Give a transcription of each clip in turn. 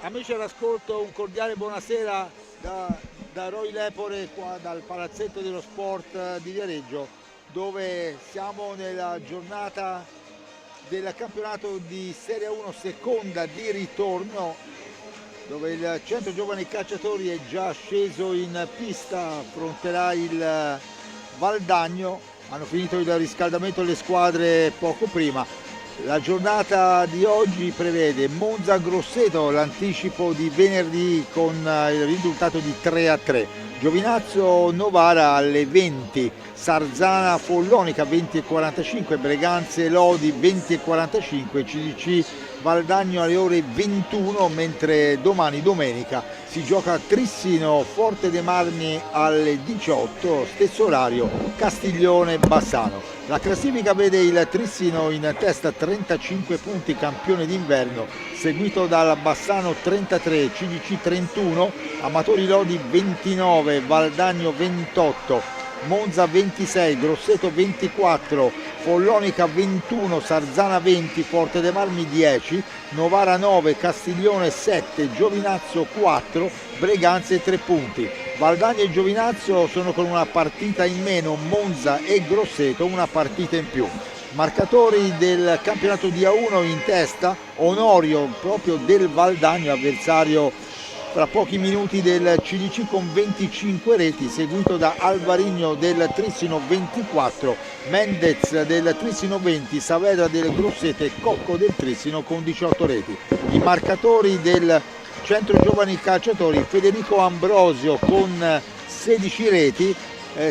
Amici all'ascolto, un cordiale buonasera da Roy Lepore, qua dal Palazzetto dello Sport di Viareggio, dove siamo nella giornata del campionato di Serie 1 seconda di ritorno, dove il Centro Giovani Calciatori è già sceso in pista, affronterà il Valdagno. Hanno finito il riscaldamento delle squadre poco prima. La giornata di oggi prevede Monza-Grosseto, l'anticipo di venerdì con il risultato di 3-3, Giovinazzo-Novara alle 20, Sarzana-Follonica 20:45, Breganze-Lodi 20:45, CDC Valdagno alle ore 21, mentre domani domenica si gioca a Trissino Forte dei Marmi alle 18, stesso orario Castiglione-Bassano. La classifica vede il Trissino in testa 35 punti, campione d'inverno, seguito dal Bassano 33, CDC 31, Amatori Lodi 29, Valdagno 28, Monza 26, Grosseto 24, Follonica 21, Sarzana 20, Forte dei Marmi 10, Novara 9, Castiglione 7, Giovinazzo 4, Breganze 3 punti. Valdagno e Giovinazzo sono con una partita in meno, Monza e Grosseto una partita in più. Marcatori del campionato di A1 in testa, Onorio proprio del Valdagno, avversario tra pochi minuti del CDC con 25 reti, seguito da Alvarigno del Trissino 24, Mendez del Trissino 20, Saavedra del Grosseto e Cocco del Trissino con 18 reti. I marcatori del Centro Giovani Calciatori, Federico Ambrosio con 16 reti,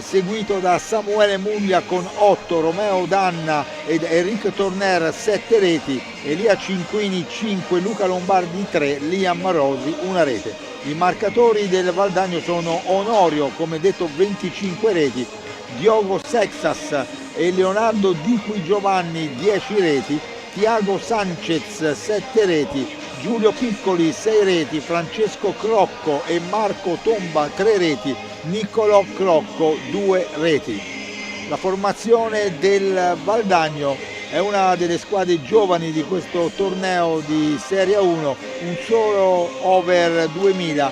seguito da Samuele Muglia con 8, Romeo Danna ed Enrico Torner 7 reti, Elia Cinquini 5, Luca Lombardi 3, Liam Rosi 1 rete. I marcatori del Valdagno sono Onorio, come detto 25 reti, Diogo Sexas e Leonardo Di Qui Giovanni 10 reti, Tiago Sanchez 7 reti, Giulio Piccoli 6 reti, Francesco Crocco e Marco Tomba 3 reti, Niccolò Crocco 2 reti. La formazione del Valdagno è una delle squadre giovani di questo torneo di Serie 1, un solo over 2000,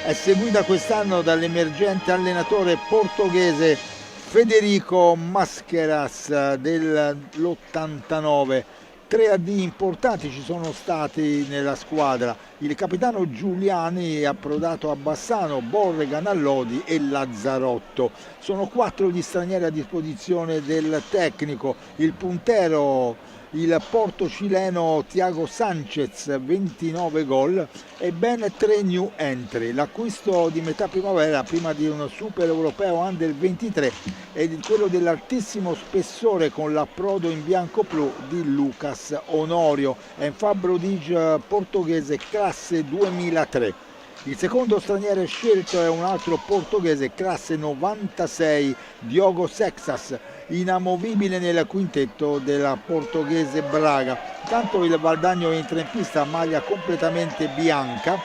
è seguita quest'anno dall'emergente allenatore portoghese Federico Mascheras dell'89. 3 addii importanti ci sono stati nella squadra: il capitano Giuliani è approdato a Bassano, Borregan a Lodi e Lazzarotto. Sono 4 gli stranieri a disposizione del tecnico, il puntero, il porto cileno Tiago Sanchez 29 gol e ben 3 new entry. L'acquisto di metà primavera prima di un super europeo under 23 è quello dell'altissimo spessore con l'approdo in bianco-blu di Lucas Onorio, è un Fabbro portoghese classe 2003. Il secondo straniero scelto è un altro portoghese classe 96, Diogo Sexas, inamovibile nel quintetto della portoghese Braga. Tanto il Valdagno entra in pista a maglia completamente bianca.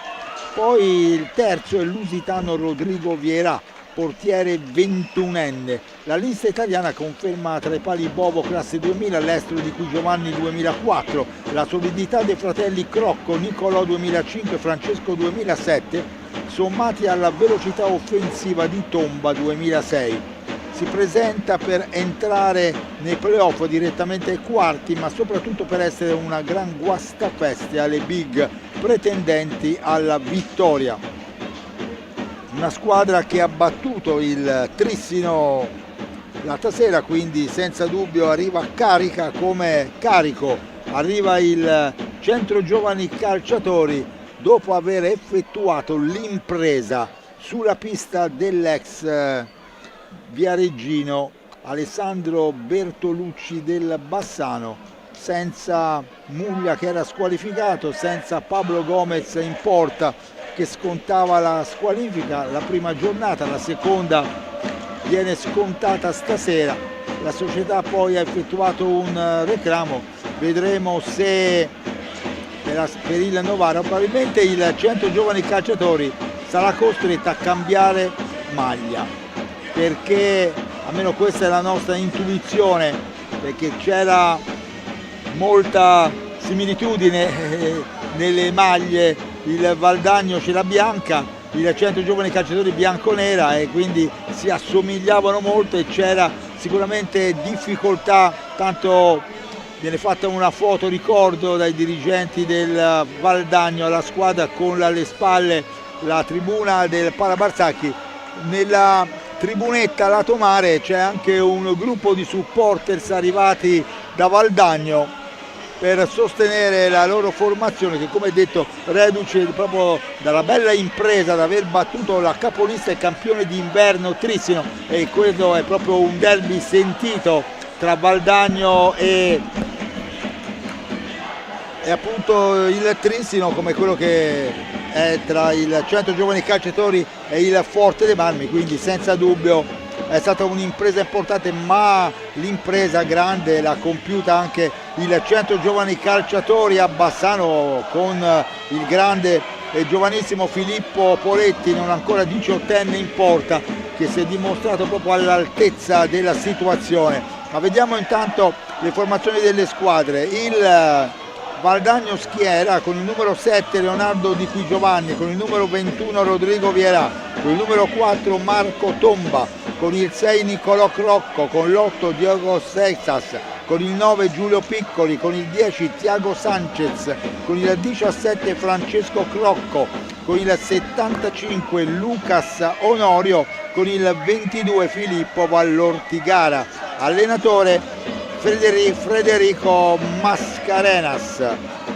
Poi il terzo è l'usitano Rodrigo Vieira, portiere 21enne. La lista italiana conferma tra i pali Bovo classe 2000, l'estero Di Qui Giovanni 2004, la solidità dei fratelli Crocco, Niccolò 2005, Francesco 2007, sommati alla velocità offensiva di Tomba 2006. Si presenta per entrare nei playoff direttamente ai quarti, ma soprattutto per essere una gran guastapeste alle big pretendenti alla vittoria. Una squadra che ha battuto il Trissino l'altra sera, quindi senza dubbio arriva carica come carico. Arriva il Centro Giovani Calciatori dopo aver effettuato l'impresa sulla pista dell'ex viareggino Alessandro Bertolucci del Bassano, senza Muglia che era squalificato, senza Pablo Gomez in porta che scontava la squalifica la prima giornata, la seconda viene scontata stasera. La società poi ha effettuato un reclamo, vedremo se per il Novara probabilmente il Centro Giovani Calciatori sarà costretto a cambiare maglia, perché almeno questa è la nostra intuizione, perché c'era molta similitudine nelle maglie il Valdagno ce l'ha bianca, il Centro Giovani Calciatori bianconera, e quindi si assomigliavano molto e c'era sicuramente difficoltà, tanto viene fatta una foto ricordo dai dirigenti del Valdagno alla squadra con alle spalle la tribuna del Parabarsacchi. Nella tribunetta lato mare c'è anche un gruppo di supporters arrivati da Valdagno per sostenere la loro formazione, che come detto reduce proprio dalla bella impresa di aver battuto la capolista e campione d'inverno Trissino, e questo è proprio un derby sentito tra Valdagno e appunto il Trissino, come quello che è tra il Centro Giovani Calciatori e il Forte dei Marmi, quindi senza dubbio è stata un'impresa importante, ma l'impresa grande l'ha compiuta anche il Centro Giovani Calciatori a Bassano con il grande e giovanissimo Filippo Poletti, non ancora 18enne in porta, che si è dimostrato proprio all'altezza della situazione. Ma vediamo intanto le formazioni delle squadre. Il Valdagno schiera con il numero 7 Leonardo Di Qui Giovanni, con il numero 21 Rodrigo Vierà, con il numero 4 Marco Tomba, con il 6 Nicolò Crocco, con l'8 Diego Seixas, con il 9 Giulio Piccoli, con il 10 Tiago Sanchez, con il 17 Francesco Crocco, con il 75 Lucas Onorio, con il 22 Filippo Vallortigara. Allenatore Federico Mascarenas.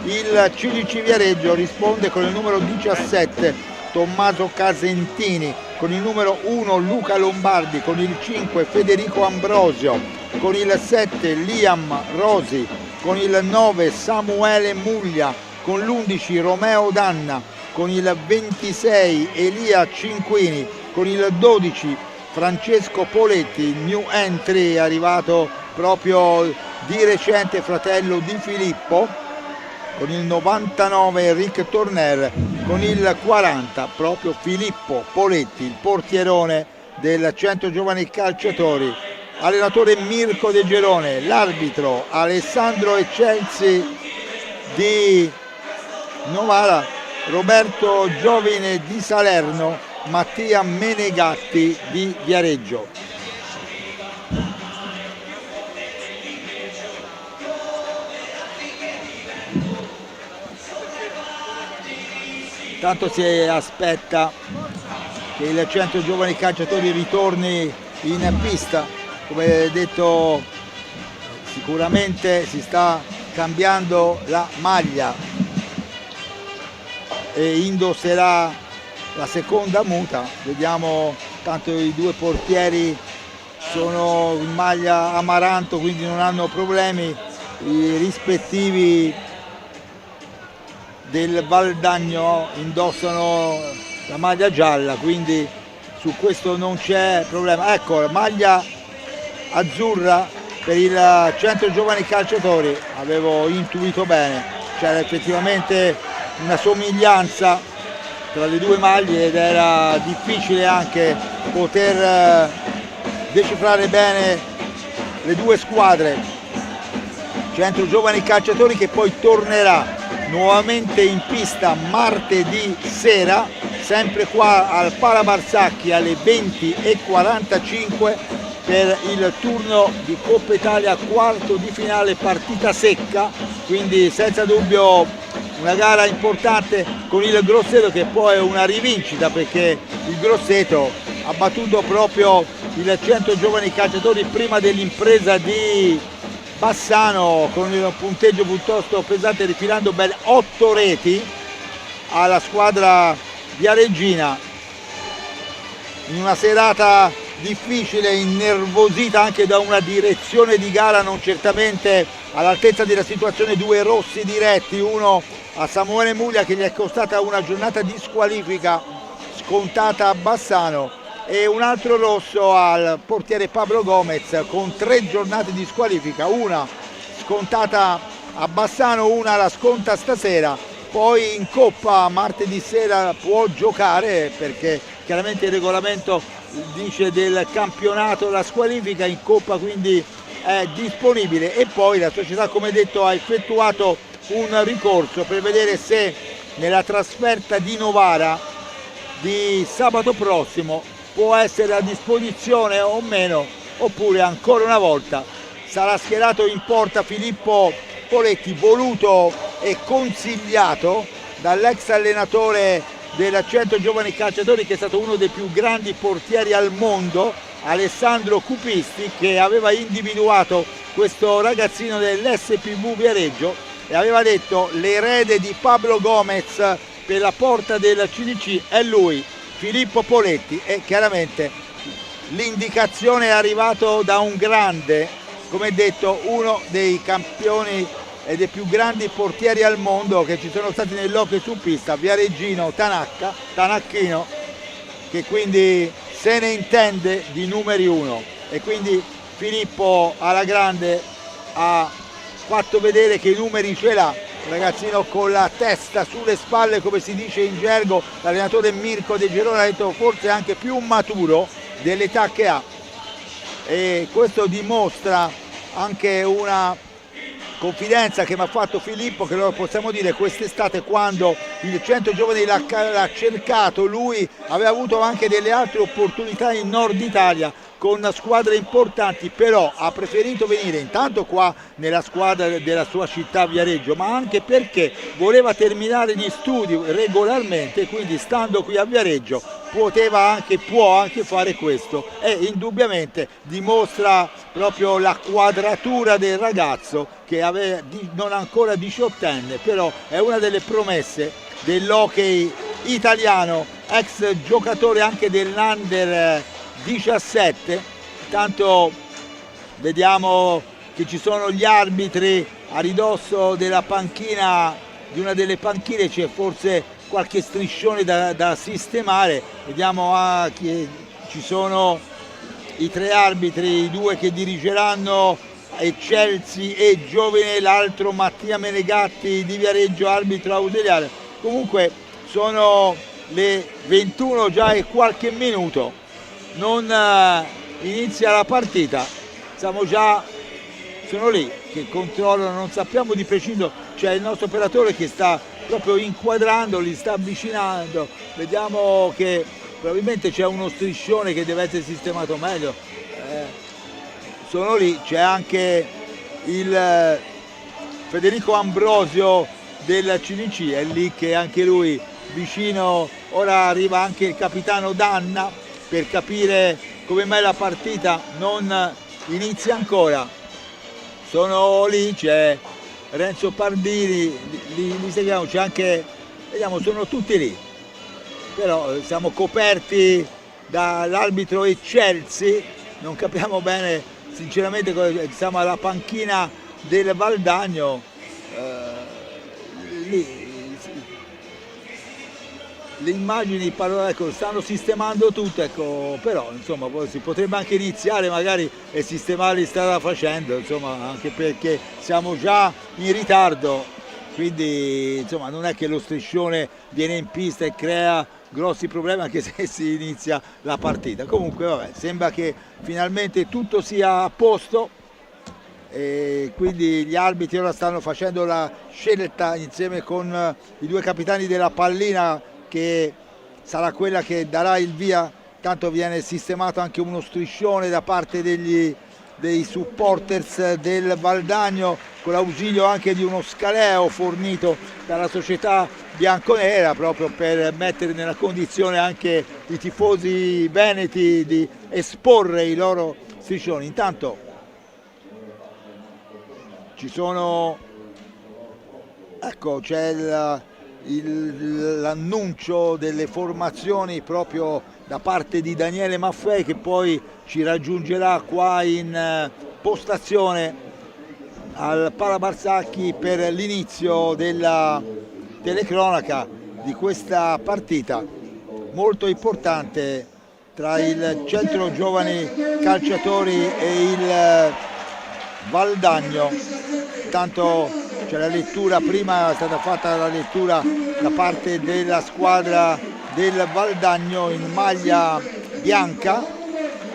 Il CGC Viareggio risponde con il numero 17 Tommaso Casentini, con il numero 1 Luca Lombardi, con il 5 Federico Ambrosio, con il 7 Liam Rosi, con il 9 Samuele Muglia, con l'11 Romeo Danna, con il 26 Elia Cinquini, con il 12 Francesco Poletti, new entry arrivato proprio di recente, fratello di Filippo, con il 99 Rick Torner, con il 40 proprio Filippo Poletti, il portierone del Centro Giovani Calciatori. Allenatore Mirko De Gerone, l'arbitro Alessandro Eccelsi di Novara, Roberto Giovine di Salerno, Mattia Menegatti di Viareggio. Tanto si aspetta che il Centro Giovani Calciatori ritorni in pista, come detto sicuramente si sta cambiando la maglia e indosserà la seconda muta. Vediamo, tanto i due portieri sono in maglia amaranto, quindi non hanno problemi, i rispettivi del Valdagno indossano la maglia gialla, quindi su questo non c'è problema. Ecco, maglia azzurra per il Centro Giovani Calciatori, avevo intuito bene, c'era effettivamente una somiglianza tra le due maglie ed era difficile anche poter decifrare bene le due squadre. Centro Giovani Calciatori che poi tornerà nuovamente in pista martedì sera, sempre qua al Parabarsacchi alle 20:45 per il turno di Coppa Italia, quarto di finale, partita secca, quindi senza dubbio una gara importante con il Grosseto, che poi è una rivincita perché il Grosseto ha battuto proprio il Centro Giovani Calciatori prima dell'impresa di Bassano con un punteggio piuttosto pesante, rifilando ben 8 reti alla squadra viareggina in una serata difficile, innervosita anche da una direzione di gara non certamente all'altezza della situazione. Due rossi diretti, uno a Samuele Muglia che gli è costata una giornata di squalifica scontata a Bassano, e un altro rosso al portiere Pablo Gomez con 3 giornate di squalifica, una scontata a Bassano, una la sconta stasera. Poi in Coppa martedì sera può giocare perché chiaramente il regolamento dice del campionato la squalifica, in Coppa quindi è disponibile. E poi la società, come detto, ha effettuato un ricorso per vedere se nella trasferta di Novara di sabato prossimo può essere a disposizione o meno, oppure ancora una volta sarà schierato in porta Filippo Poletti, voluto e consigliato dall'ex allenatore del Centro Giovani Calciatori, che è stato uno dei più grandi portieri al mondo, Alessandro Cupisti, che aveva individuato questo ragazzino dell'SPV Viareggio e aveva detto: l'erede di Pablo Gomez per la porta del CDC è lui, Filippo Poletti. E chiaramente l'indicazione è arrivata da un grande, come detto, uno dei campioni e dei più grandi portieri al mondo che ci sono stati nell'hockey su pista, viareggino Tanacchino, che quindi se ne intende di numeri uno. E quindi Filippo alla grande ha fatto vedere che i numeri ce l'ha, ragazzino con la testa sulle spalle, come si dice in gergo. L'allenatore Mirko De Gerone ha detto forse anche più maturo dell'età che ha, e questo dimostra anche una confidenza che mi ha fatto Filippo, che lo possiamo dire quest'estate, quando il Centro Giovani l'ha cercato, lui aveva avuto anche delle altre opportunità in Nord Italia con squadre importanti, però ha preferito venire intanto qua nella squadra della sua città Viareggio, ma anche perché voleva terminare gli studi regolarmente, quindi stando qui a Viareggio può anche fare questo, e indubbiamente dimostra proprio la quadratura del ragazzo, che non ancora 18enne, però è una delle promesse dell'hockey italiano, ex giocatore anche dell'Under 17. Tanto vediamo che ci sono gli arbitri a ridosso della panchina, di una delle panchine c'è forse qualche striscione da sistemare. Vediamo che ci sono i tre arbitri, i due che dirigeranno Chelsea e Giovine, l'altro Mattia Menegatti di Viareggio, arbitro ausiliare. Comunque sono le 21 già e qualche minuto, non inizia la partita, sono lì che controllano, non sappiamo di preciso, c'è il nostro operatore che sta proprio inquadrando, li sta avvicinando, vediamo che probabilmente c'è uno striscione che deve essere sistemato meglio. Sono lì, c'è anche il Federico Ambrosio del CDC, è lì che anche lui vicino. Ora arriva anche il capitano Danna per capire come mai la partita non inizia ancora. Sono lì, c'è Renzo Pardini, li seguiamo, c'è anche, vediamo, sono tutti lì, però siamo coperti dall'arbitro Chelsea, non capiamo bene sinceramente, siamo alla panchina del Valdagno, lì le immagini, ecco, stanno sistemando tutto, ecco, però insomma poi si potrebbe anche iniziare magari e sistemarli strada facendo, insomma, anche perché siamo già in ritardo, quindi insomma non è che lo striscione viene in pista e crea grossi problemi anche se si inizia la partita. Comunque vabbè, sembra che finalmente tutto sia a posto, e quindi gli arbitri ora stanno facendo la scelta insieme con i due capitani della pallina, che sarà quella che darà il via. Tanto viene sistemato anche uno striscione da parte dei supporters del Valdagno, con l'ausilio anche di uno scaleo fornito dalla società bianconera, proprio per mettere nella condizione anche i tifosi veneti di esporre i loro striscioni. Intanto ci sono, ecco, c'è l'annuncio delle formazioni proprio da parte di Daniele Maffei, che poi ci raggiungerà qua in postazione al Palabarsacchi per l'inizio della telecronaca di questa partita molto importante tra il Centro Giovani Calciatori e il Valdagno. Tanto c'è la lettura, prima è stata fatta la lettura da parte della squadra del Valdagno in maglia bianca,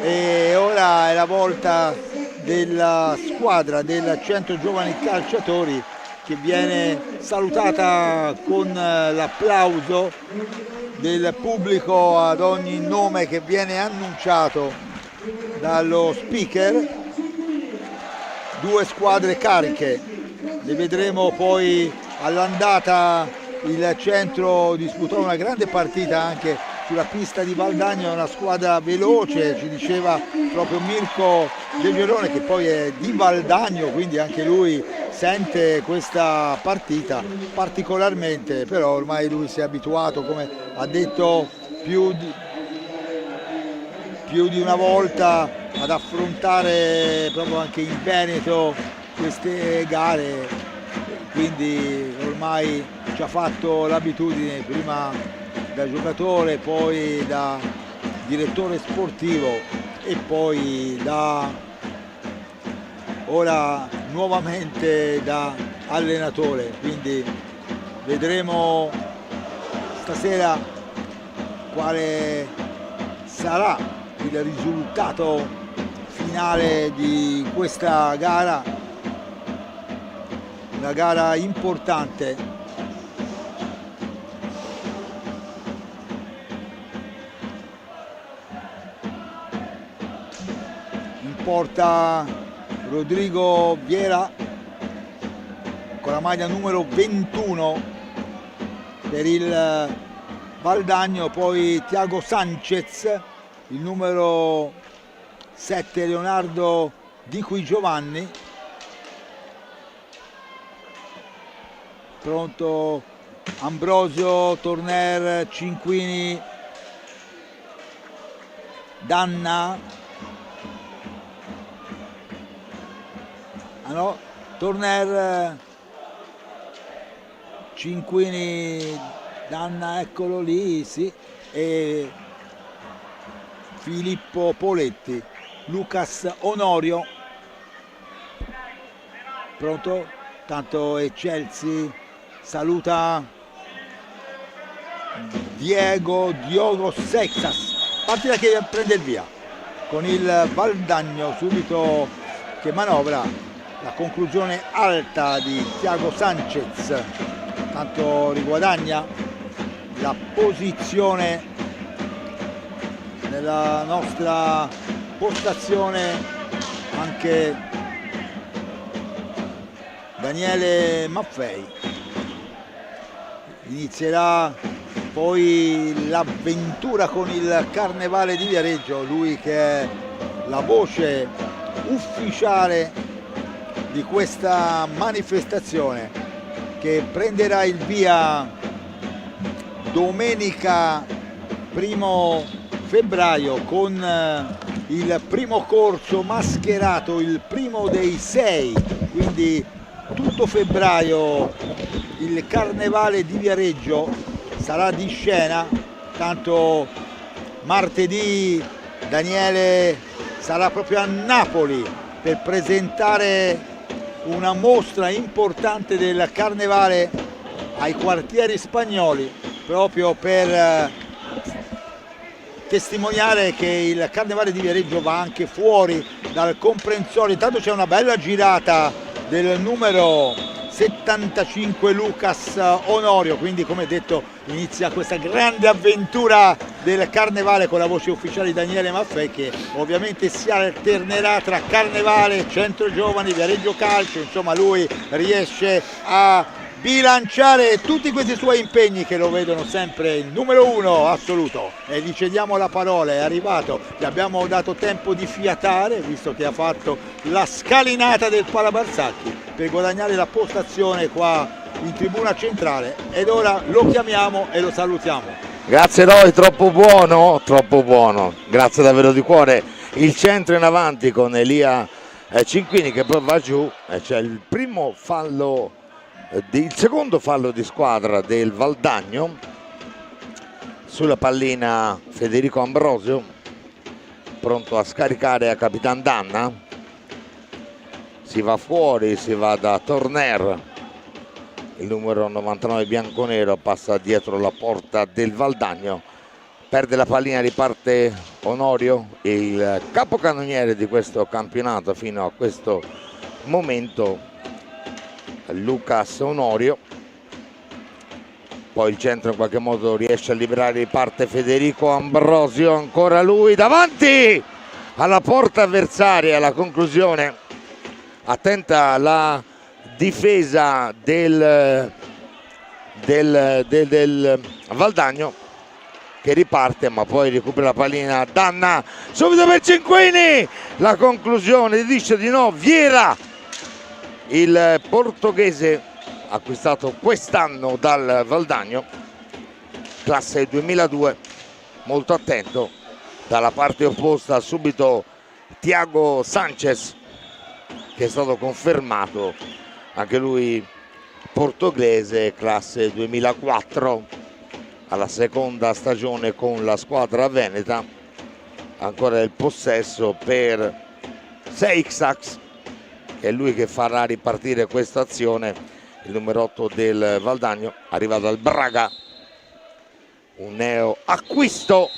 e ora è la volta della squadra del Centro Giovani Calciatori che viene salutata con l'applauso del pubblico ad ogni nome che viene annunciato dallo speaker. Due squadre cariche, le vedremo poi all'andata. Il Centro disputò una grande partita anche sulla pista di Valdagno, una squadra veloce, ci diceva proprio Mirko De Gerone, che poi è di Valdagno, quindi anche lui sente questa partita particolarmente, però ormai lui si è abituato, come ha detto più di una volta, ad affrontare proprio anche in Veneto queste gare, quindi ormai ci ha fatto l'abitudine, prima da giocatore, poi da direttore sportivo e poi ora nuovamente da allenatore, quindi vedremo stasera quale sarà il risultato finale di questa gara, una gara importante. In porta Rodrigo Viera con la maglia numero 21 per il Valdagno, poi Thiago Sanchez, il numero 7 Leonardo Di Qui Giovanni, pronto Ambrosio, Torner, Cinquini, Danna, Torner, Cinquini, Danna, eccolo lì, sì, e Filippo Poletti, Lucas Onorio, pronto? Tanto è Chelsea, saluta Diogo Seixas, partita che prende il via con il Valdagno subito che manovra, la conclusione alta di Thiago Sanchez, tanto riguadagna la posizione nella nostra postazione anche Daniele Maffei. Inizierà poi l'avventura con il Carnevale di Viareggio, lui che è la voce ufficiale di questa manifestazione che prenderà il via domenica 1 febbraio con il primo corso mascherato, il primo dei 6, quindi tutto febbraio il Carnevale di Viareggio sarà di scena, tanto martedì Daniele sarà proprio a Napoli per presentare una mostra importante del Carnevale ai quartieri spagnoli, proprio per testimoniare che il Carnevale di Viareggio va anche fuori dal comprensorio. Intanto c'è una bella girata del numero 75 Lucas Onorio, quindi come detto inizia questa grande avventura del Carnevale con la voce ufficiale di Daniele Maffei, che ovviamente si alternerà tra Carnevale, Centro Giovani, Viareggio Calcio, insomma lui riesce a bilanciare tutti questi suoi impegni che lo vedono sempre il numero 1 assoluto. E gli cediamo la parola, è arrivato, gli abbiamo dato tempo di fiatare visto che ha fatto la scalinata del Palabarsacchi per guadagnare la postazione qua in tribuna centrale, ed ora lo chiamiamo e lo salutiamo. Grazie Roy, troppo buono, grazie davvero di cuore. Il centro in avanti con Elia Cinquini che poi va giù, c'è il primo fallo, il secondo fallo di squadra del Valdagno. Sulla pallina Federico Ambrosio, pronto a scaricare a Capitan Danna. Si va fuori, si va da Torner, il numero 99 bianconero passa dietro la porta del Valdagno, perde la pallina, riparte Onorio, il capocannoniere di questo campionato fino a questo momento, Lucas Onorio. Poi il centro in qualche modo riesce a liberare, riparte Federico Ambrosio, ancora lui davanti alla porta avversaria. La conclusione, attenta la difesa del Valdagno, che riparte ma poi recupera la pallina. Danna subito per Cinquini, la conclusione dice di no. Viera, il portoghese acquistato quest'anno dal Valdagno, classe 2002, molto attento. Dalla parte opposta subito Thiago Sanchez, che è stato confermato anche lui portoghese, classe 2004, alla seconda stagione con la squadra veneta. Ancora il possesso per Seixax, che è lui che farà ripartire questa azione. Il numero 8 del Valdagno arriva dal Braga, un neo acquisto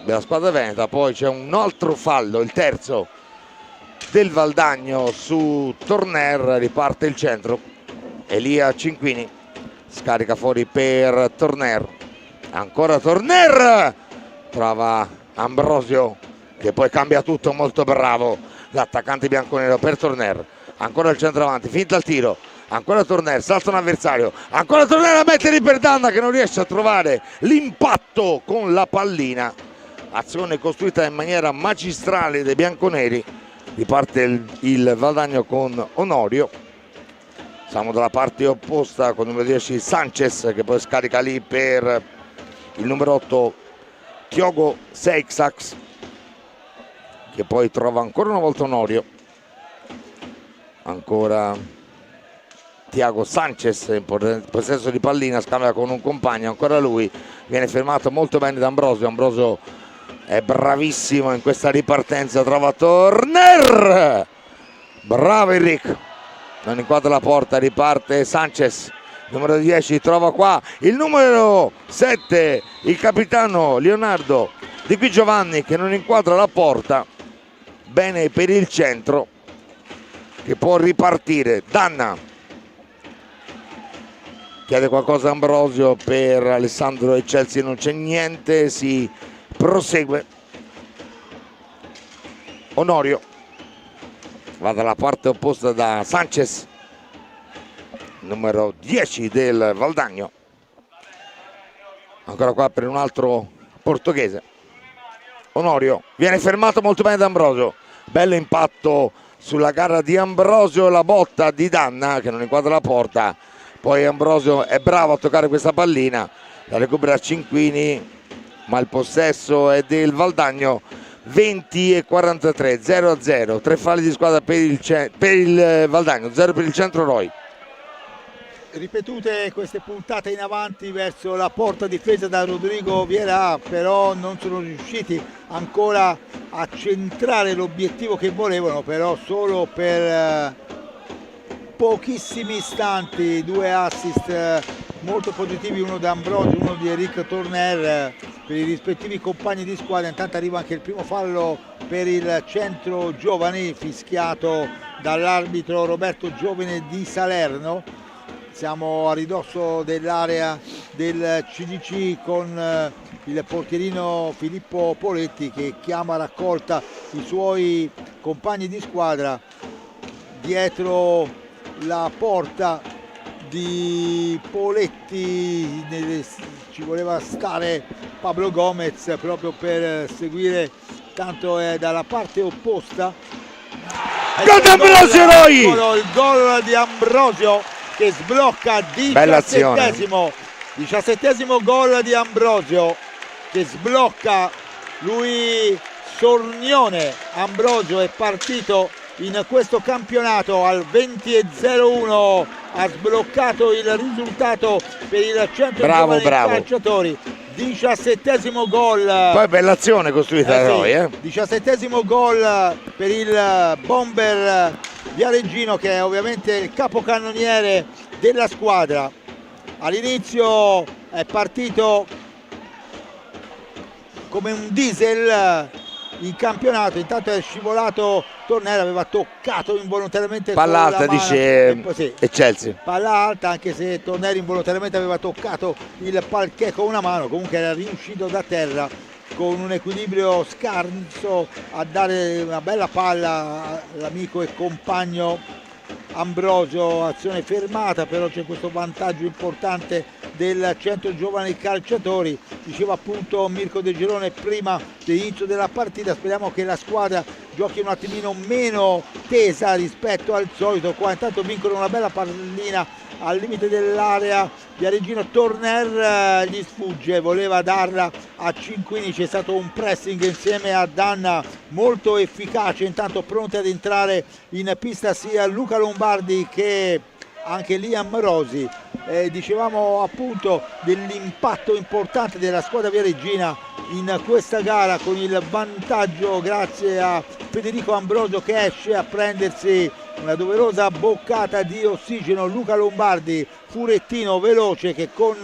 della squadra veneta. Poi c'è un altro fallo, il terzo del Valdagno su Torner, riparte il centro. Elia Cinquini scarica fuori per Torner, ancora Torner, trova Ambrosio che poi cambia tutto, molto bravo l'attaccante bianconero per Torner. Ancora il centravanti, finta il tiro, ancora Torner, salta un avversario, ancora Torner a mettere per Danna che non riesce a trovare l'impatto con la pallina. Azione costruita in maniera magistrale dai bianconeri. Riparte il Valdagno con Onorio. Siamo dalla parte opposta con il numero 10 Sanchez, che poi scarica lì per il numero 8 Thiago Seixax, che poi trova ancora una volta Onorio. Ancora Thiago Sanchez in possesso di pallina, scambia con un compagno, ancora lui, viene fermato molto bene da Ambrosio. Ambrosio è bravissimo in questa ripartenza, trova Torner, bravo Enrico, non inquadra la porta, riparte Sanchez, numero 10, trova qua il numero 7, il capitano Leonardo Di Qui Giovanni, che non inquadra la porta. Bene per il centro, che può ripartire. Danna chiede qualcosa Ambrosio per Alessandro e Chelsea, non c'è niente, si prosegue. Onorio va dalla parte opposta da Sanchez, numero 10 del Valdagno, ancora qua per un altro portoghese. Onorio viene fermato molto bene da Ambrosio, bello impatto sulla gara di Ambrosio, la botta di Danna che non inquadra la porta. Poi Ambrosio è bravo a toccare questa pallina, la recupera Cinquini, ma il possesso è del Valdagno. 20:43, 0-0, 3 falli di squadra per il Valdagno, 0 per il centro Roy. Ripetute queste puntate in avanti verso la porta difesa da Rodrigo Viera, però non sono riusciti ancora a centrare l'obiettivo che volevano, però solo per pochissimi istanti. 2 assist molto positivi, uno da Ambrosio, uno di Eric Torner per i rispettivi compagni di squadra. Intanto arriva anche il primo fallo per il centro giovani, fischiato dall'arbitro Roberto Giovine di Salerno. Siamo a ridosso dell'area del CDC con il portierino Filippo Poletti che chiama a raccolta i suoi compagni di squadra dietro la porta di Poletti. Ci voleva stare Pablo Gomez proprio per seguire, tanto è dalla parte opposta. Gol di Ambrosio Roy! Il gol di Ambrosio che sblocca, 17esimo gol di Ambrosio che sblocca lui. Sornione Ambrosio è partito in questo campionato al 20:01, ha sbloccato il risultato per il centro giovani calciatori. 17esimo gol, poi bella azione costruita da Roy, 17esimo gol per il bomber viareggino, che è ovviamente il capocannoniere della squadra. All'inizio è partito come un diesel, in campionato. Intanto è scivolato Tornera, aveva toccato involontariamente palla alta, dice sì, Chelsea. Palla alta, anche se Tornera involontariamente aveva toccato il parquet con una mano, comunque era riuscito da terra con un equilibrio scarso a dare una bella palla all'amico e compagno Ambrosio. Azione fermata, però c'è questo vantaggio importante del Centro Giovani Calciatori. Diceva appunto Mirko De Girone prima dell'inizio della partita, speriamo che la squadra giochi un attimino meno tesa rispetto al solito. Qua intanto vincono una bella pallina al limite dell'area, Viareggino. Torner gli sfugge, voleva darla a Cinquini, c'è stato un pressing insieme a Danna molto efficace. Intanto pronti ad entrare in pista sia Luca Lombardi che anche Liam Rosi. Dicevamo appunto dell'impatto importante della squadra viareggina in questa gara, con il vantaggio grazie a Federico Ambrosio che esce a prendersi una doverosa boccata di ossigeno. Luca Lombardi, furettino veloce, che con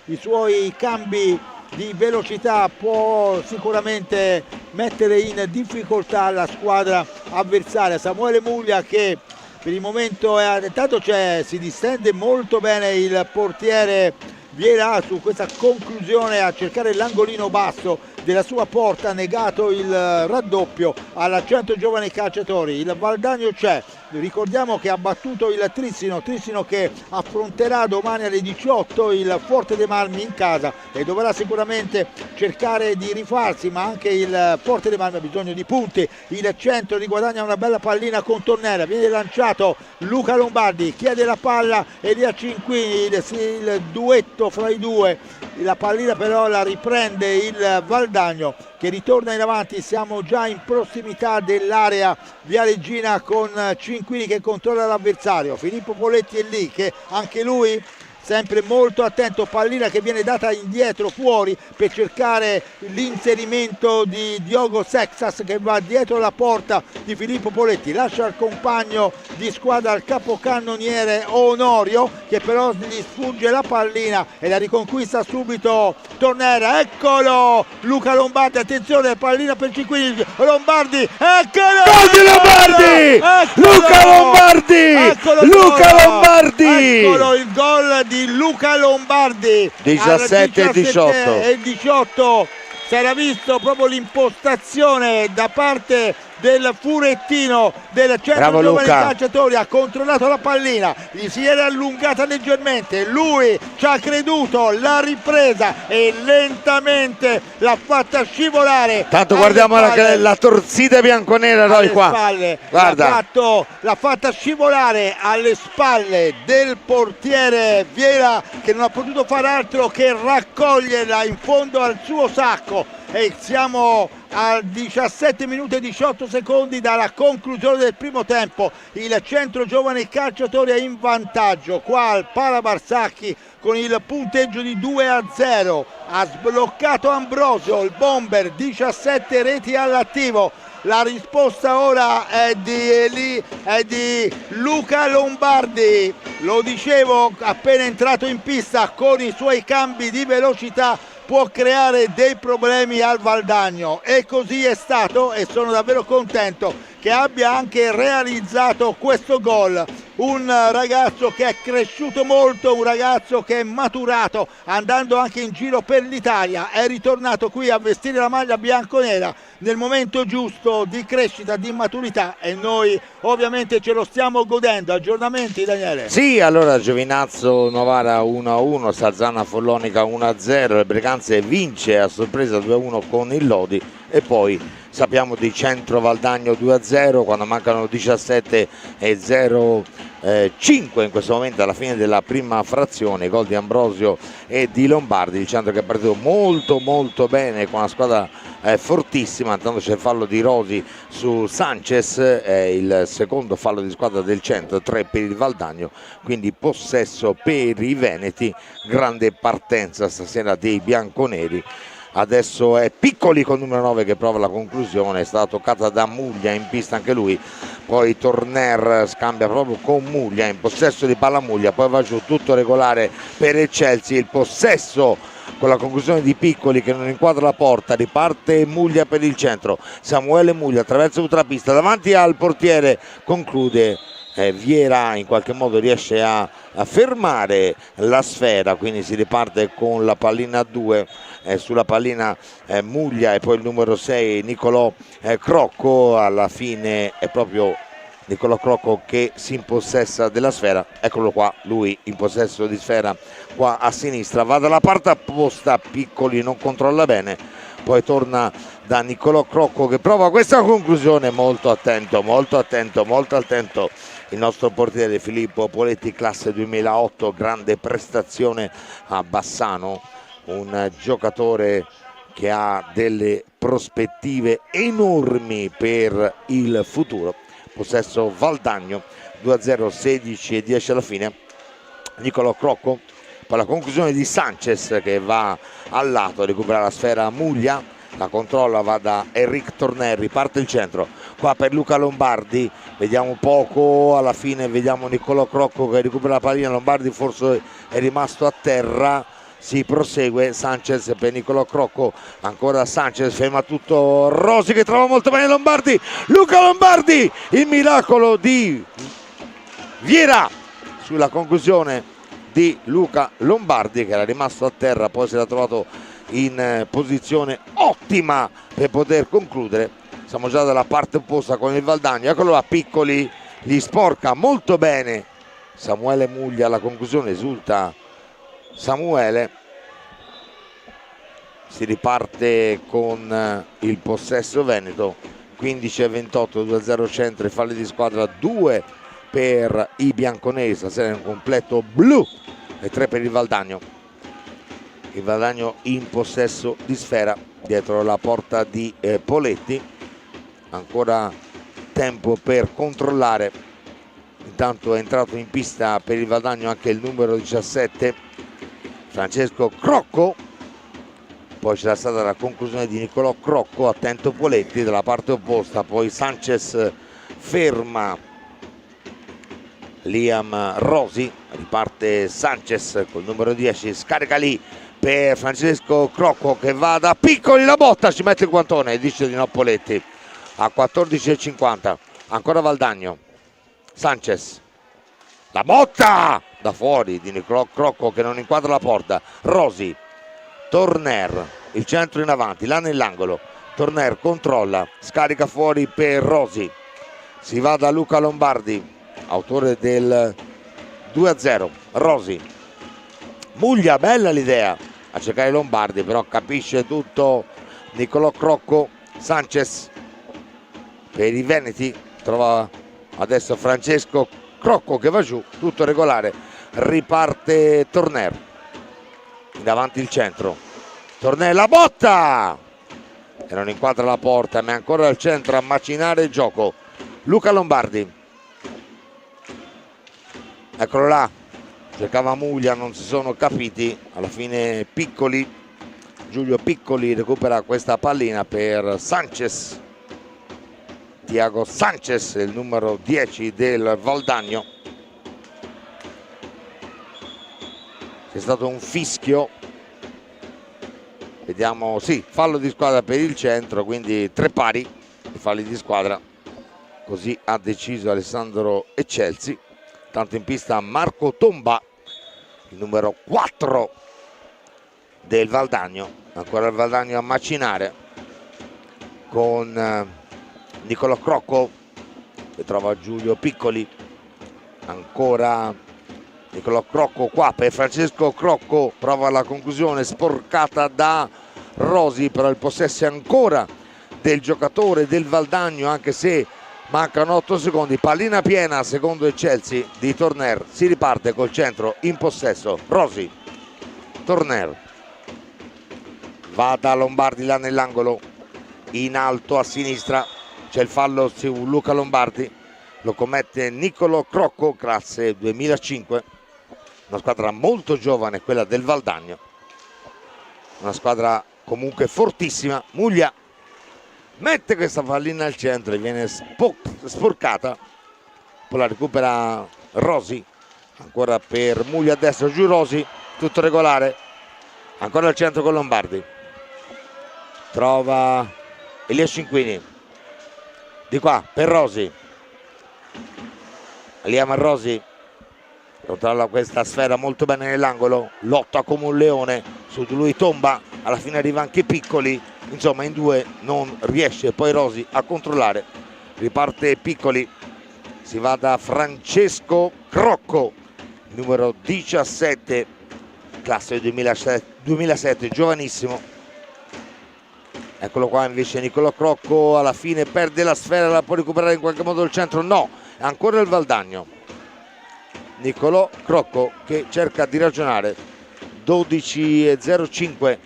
i suoi cambi di velocità può sicuramente mettere in difficoltà la squadra avversaria. Samuele Muglia che per il momento intanto si distende molto bene il portiere Viera su questa conclusione a cercare l'angolino basso della sua porta, negato il raddoppio alla Centro Giovani Calciatori. Il Valdagno c'è, ricordiamo che ha battuto il Trissino che affronterà domani alle 18 il Forte dei Marmi in casa e dovrà sicuramente cercare di rifarsi, ma anche il Forte dei Marmi ha bisogno di punti. Il Centro riguadagna una bella pallina con Tornera, viene lanciato Luca Lombardi, chiede la palla Elia Cinquini, il duetto fra i due, la pallina però la riprende il Valdagno che ritorna in avanti. Siamo già in prossimità dell'area viareggina con Cinquini che controlla l'avversario. Filippo Poletti è lì, che anche lui sempre molto attento, pallina che viene data indietro fuori per cercare l'inserimento di Diogo Sexas che va dietro la porta di Filippo Poletti, lascia al compagno di squadra, al capocannoniere Onorio, che però gli sfugge la pallina e la riconquista subito Tornera. Eccolo Luca Lombardi, attenzione, pallina per Cinquini, Lombardi, eccolo! Gol di Lombardi! Eccolo! Luca Lombardi! Eccolo Luca Lombardi! Eccolo il gol di Luca Lombardi. 17 e 18. E 18 si era visto proprio l'impostazione da parte del furettino del Centro Giovani Calciatori, ha controllato la pallina, gli si era allungata leggermente, lui ci ha creduto, l'ha ripresa e lentamente l'ha fatta scivolare. Tanto guardiamo la torzita bianconera noi qua. Spalle. Guarda. L'ha fatta scivolare alle spalle del portiere Viera, che non ha potuto fare altro che raccoglierla in fondo al suo sacco. E siamo a 17 minuti e 18 secondi dalla conclusione del primo tempo. Il Centro Giovani Calciatori è in vantaggio qua al Parabarsacchi con il punteggio di 2-0. Ha sbloccato Ambrosio, il bomber, 17 reti all'attivo. La risposta ora è di Luca Lombardi, lo dicevo, appena entrato in pista con i suoi cambi di velocità può creare dei problemi al Valdagno, e così è stato, e sono davvero contento che abbia anche realizzato questo gol. Un ragazzo che è cresciuto molto, un ragazzo che è maturato andando anche in giro per l'Italia, è ritornato qui a vestire la maglia bianconera nel momento giusto di crescita, di maturità, e noi ovviamente ce lo stiamo godendo. Aggiornamenti, Daniele? Sì, allora Giovinazzo Novara 1-1, Salzana Follonica 1-0, le Breganze vince a sorpresa 2-1 con il Lodi, e poi sappiamo di Centro Valdagno 2-0 quando mancano 17 e 0-5 in questo momento alla fine della prima frazione, gol di Ambrosio e di Lombardi. Il Centro che è partito molto bene con una squadra fortissima. Intanto c'è il fallo di Rosi su Sanchez, il secondo fallo di squadra del Centro, 3 per il Valdagno, quindi possesso per i veneti. Grande partenza stasera dei bianconeri. adesso è Piccoli con numero 9 che prova la conclusione, è stata toccata da Muglia in pista anche lui, poi Torner scambia proprio con Muglia, in possesso di palla Muglia, poi va giù, tutto regolare per il Chelsea, il possesso con la conclusione di Piccoli che non inquadra la porta, riparte Muglia per il centro, Samuele Muglia attraversa tutta la pista davanti al portiere, conclude Viera, in qualche modo riesce a fermare la sfera, quindi si riparte con la pallina a 2, sulla pallina Muglia e poi il numero 6 Nicolò Crocco. Alla fine è proprio Nicolò Crocco che si impossessa della sfera, eccolo qua, lui in possesso di sfera qua a sinistra, va dalla parte opposta, Piccoli non controlla bene, poi torna da Nicolò Crocco che prova questa conclusione, molto attento il nostro portiere Filippo Poletti, classe 2008, grande prestazione a Bassano, un giocatore che ha delle prospettive enormi per il futuro. Possesso Valdagno, 2-0, 16 e 10 alla fine. Nicolò Crocco, poi la conclusione di Sanchez che va al lato, recupera la sfera Muglia, la controlla, va da Eric Torner, riparte il centro qua per Luca Lombardi, vediamo poco, alla fine vediamo Nicolò Crocco che recupera la pallina, Lombardi forse è rimasto a terra, si prosegue, Sanchez per Nicolò Crocco, ancora Sanchez, ferma tutto Rosi che trova molto bene Lombardi, Luca Lombardi, il miracolo di Viera sulla conclusione di Luca Lombardi che era rimasto a terra, poi si era trovato in posizione ottima per poter concludere. Siamo già dalla parte opposta con il Valdagno, eccolo là, Piccoli, li sporca molto bene Samuele Muglia, alla conclusione esulta Samuele. Si riparte con il possesso veneto, 15-28, 2-0 centro e falli di squadra, 2 per i bianconeri, stasera è un completo blu, e 3 per il Valdagno. Il Valdagno in possesso di sfera dietro la porta di Poletti, ancora tempo per controllare, intanto è entrato in pista per il Valdagno anche il numero 17 Francesco Crocco, poi c'era stata la conclusione di Nicolò Crocco, attento Poletti dalla parte opposta, poi Sanchez ferma Liam Rosi, riparte Sanchez col numero 10, scarica lì per Francesco Crocco che va da Piccoli, la botta, ci mette il guantone e dice di no Poletti. A 14,50 ancora Valdagno, Sanchez, la botta da fuori di Nicolò Crocco che non inquadra la porta, Rosi, Torner, il centro in avanti, là nell'angolo, Torner controlla, scarica fuori per Rosi, si va da Luca Lombardi, autore del 2-0, Rosi, Muglia, bella l'idea a cercare Lombardi, però capisce tutto Nicolò Crocco, Sanchez per i veneti, trova adesso Francesco Crocco che va giù, tutto regolare, riparte Torner, in avanti il centro, Torner, la botta e non inquadra la porta, ma è ancora al centro a macinare il gioco Luca Lombardi, eccolo là, cercava Muglia, non si sono capiti, alla fine Piccoli, Giulio Piccoli recupera questa pallina per Sanchez, Tiago Sanchez, il numero 10 del Valdagno. C'è stato un fischio, vediamo, sì, fallo di squadra per il centro, quindi 3 pari di falli di squadra, così ha deciso Alessandro Eccelsi. Tanto in pista Marco Tomba, il numero 4 del Valdagno, ancora il Valdagno a macinare con Nicolò Crocco che trova Giulio Piccoli, ancora Nicolò Crocco qua per Francesco Crocco, prova la conclusione sporcata da Rosi, però il possesso è ancora del giocatore del Valdagno anche se mancano 8 secondi, pallina piena secondo il Chelsea di Torner, si riparte col centro in possesso, Rosi, Torner, va da Lombardi là nell'angolo, in alto a sinistra, c'è il fallo su Luca Lombardi, lo commette Nicolò Crocco, classe 2005, una squadra molto giovane quella del Valdagno, una squadra comunque fortissima. Muglia mette questa pallina al centro e viene sporcata, poi la recupera Rosi, ancora per Muglia a destra, giù Rosi, tutto regolare, ancora al centro con Lombardi, trova Elia Cinquini, di qua per Rosi, Elia Marrosi controlla questa sfera molto bene nell'angolo, lotta come un leone, su di lui tomba, alla fine arriva anche Piccoli, insomma in due non riesce poi Rosi a controllare, riparte Piccoli, si va da Francesco Crocco, numero 17, classe 2007, giovanissimo. Eccolo qua invece Niccolò Crocco, alla fine perde la sfera, la può recuperare in qualche modo il centro, no, è ancora il Valdagno. Niccolò Crocco che cerca di ragionare, 12:05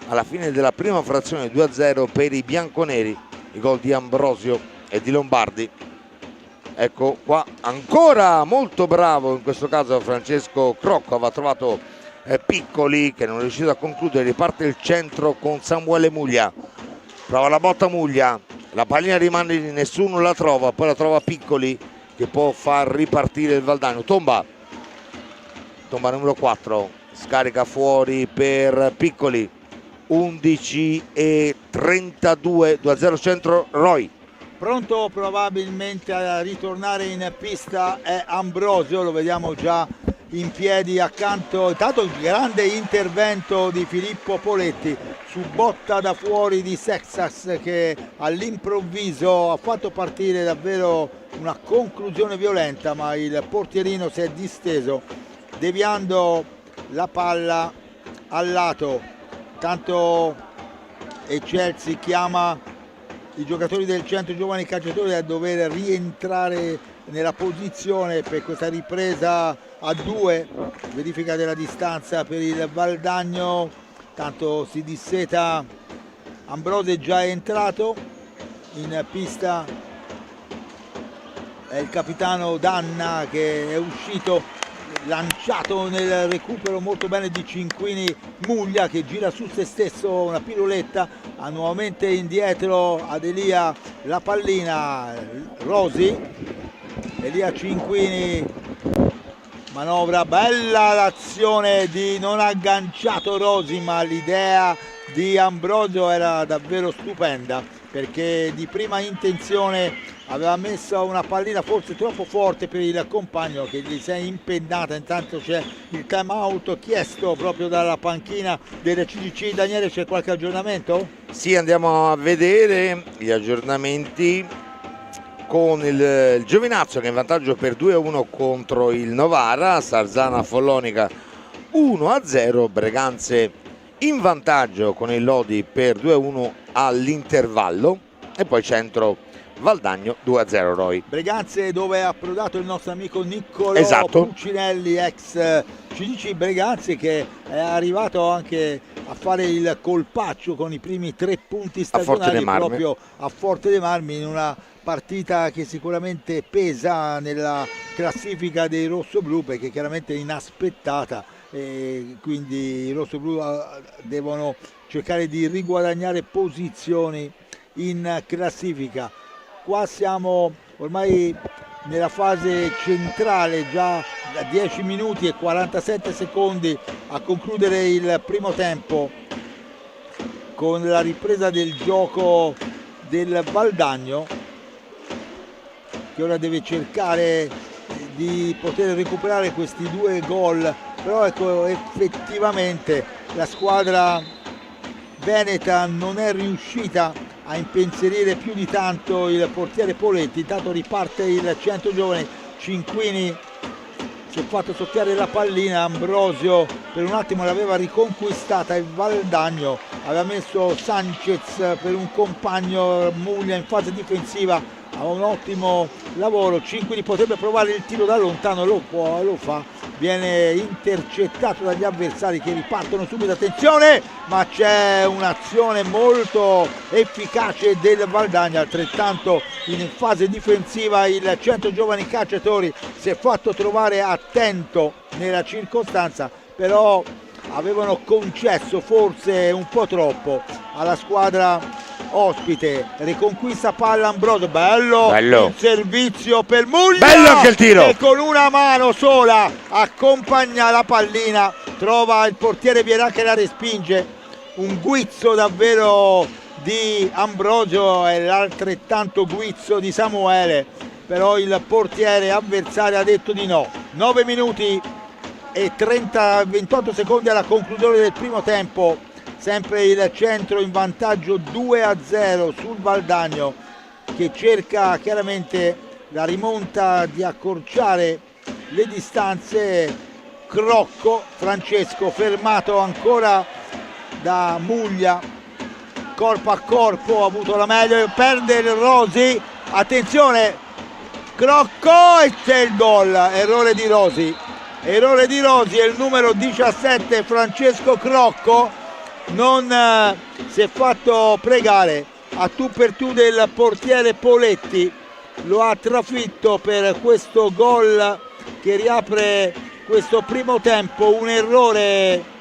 alla fine della prima frazione, 2-0 per i bianconeri, i gol di Ambrosio e di Lombardi. Ecco qua ancora molto bravo in questo caso Francesco Crocco, aveva trovato Piccoli che non è riuscito a concludere, riparte il centro con Samuele Muglia, prova la botta Muglia, la pallina rimane lì, nessuno la trova, poi la trova Piccoli che può far ripartire il Valdagno, tomba numero 4, scarica fuori per Piccoli, 11:32, 2-0 centro Roy. Pronto probabilmente a ritornare in pista è Ambrosio, lo vediamo già in piedi accanto, intanto il grande intervento di Filippo Poletti su botta da fuori di Sexas che all'improvviso ha fatto partire davvero una conclusione violenta, ma il portierino si è disteso deviando la palla al lato. Tanto e Chelsea chiama i giocatori del centro giovani calciatori a dover rientrare nella posizione per questa ripresa a 2, verifica della distanza per il Valdagno, tanto si disseta. Ambrosio è già entrato in pista, è il capitano Danna che è uscito, lanciato nel recupero molto bene di Cinquini. Muglia che gira su se stesso una piroletta, ha nuovamente indietro ad Elia la pallina, Rosi, Elia Cinquini, manovra bella l'azione di non agganciato Rosi, ma l'idea di Ambrosio era davvero stupenda perché di prima intenzione aveva messo una pallina forse troppo forte per il compagno che gli si è impennata. Intanto c'è il time out chiesto proprio dalla panchina del CGC. Daniele, c'è qualche aggiornamento? Sì, andiamo a vedere gli aggiornamenti con il Giovinazzo che è in vantaggio per 2-1 contro il Novara, Sarzana Follonica 1-0, Breganze in vantaggio con il Lodi per 2-1 all'intervallo e poi centro Valdagno 2-0 Roy. Breganze dove è approdato il nostro amico Niccolò Puccinelli, ex CDC Breganze, che è arrivato anche a fare il colpaccio con i primi 3 punti stagionali proprio a Forte dei Marmi in una partita che sicuramente pesa nella classifica dei rossoblù perché chiaramente è inaspettata e quindi i rossoblù devono cercare di riguadagnare posizioni in classifica. Qua siamo ormai nella fase centrale, già da 10 minuti e 47 secondi a concludere il primo tempo con la ripresa del gioco del Valdagno che ora deve cercare di poter recuperare questi 2 gol, però ecco effettivamente la squadra veneta non è riuscita a impensierire più di tanto il portiere Poletti. Intanto riparte il centro giovane, Cinquini si è fatto soffiare la pallina, Ambrosio per un attimo l'aveva riconquistata, il Valdagno aveva messo Sanchez per un compagno, Muglia in fase difensiva ha un ottimo lavoro, Cinquini potrebbe provare il tiro da lontano, lo fa, viene intercettato dagli avversari che ripartono subito, attenzione, ma c'è un'azione molto efficace del Valdagno, altrettanto in fase difensiva il centro giovani calciatori si è fatto trovare attento nella circostanza, però avevano concesso forse un po' troppo alla squadra ospite. Riconquista palla Ambrosio, bello il servizio per Muglia, bello anche il tiro, che con una mano sola accompagna la pallina, trova il portiere Vierà che la respinge. Un guizzo davvero di Ambrosio e l'altrettanto guizzo di Samuele, però il portiere avversario ha detto di no. 9 minuti e 28 secondi alla conclusione del primo tempo, sempre il Centro in vantaggio 2-0 sul Valdagno, che cerca chiaramente la rimonta di accorciare le distanze. Crocco, Francesco fermato ancora da Muglia, corpo a corpo, ha avuto la meglio, perde il Rosi, attenzione, Crocco e c'è il gol, errore di Rosi e il numero 17 Francesco Crocco non si è fatto pregare, a tu per tu del portiere Poletti, lo ha trafitto per questo gol che riapre questo primo tempo. Un errore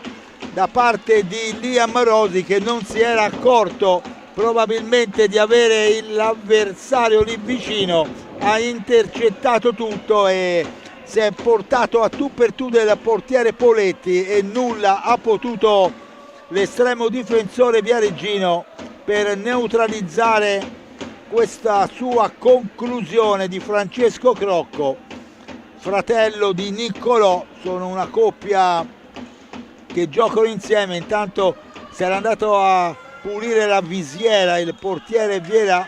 da parte di Liam Rosi, che non si era accorto probabilmente di avere l'avversario lì vicino, ha intercettato tutto e si è portato a tu per tu del portiere Poletti e nulla ha potuto l'estremo difensore Viareggino per neutralizzare questa sua conclusione di Francesco Crocco, fratello di Niccolò. Sono una coppia che giocano insieme. Intanto si era andato a pulire la visiera il portiere Viera,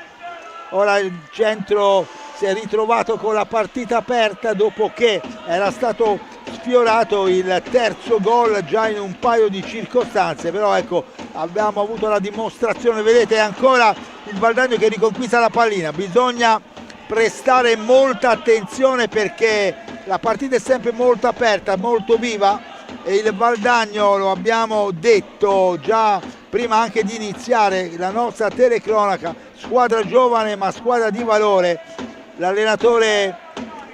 ora il Centro si è ritrovato con la partita aperta dopo che era stato sfiorato il terzo gol già in un paio di circostanze, però ecco, abbiamo avuto la dimostrazione, vedete ancora il Valdagno che riconquista la pallina. Bisogna prestare molta attenzione perché la partita è sempre molto aperta, molto viva e il Valdagno, lo abbiamo detto già prima anche di iniziare la nostra telecronaca, squadra giovane ma squadra di valore. L'allenatore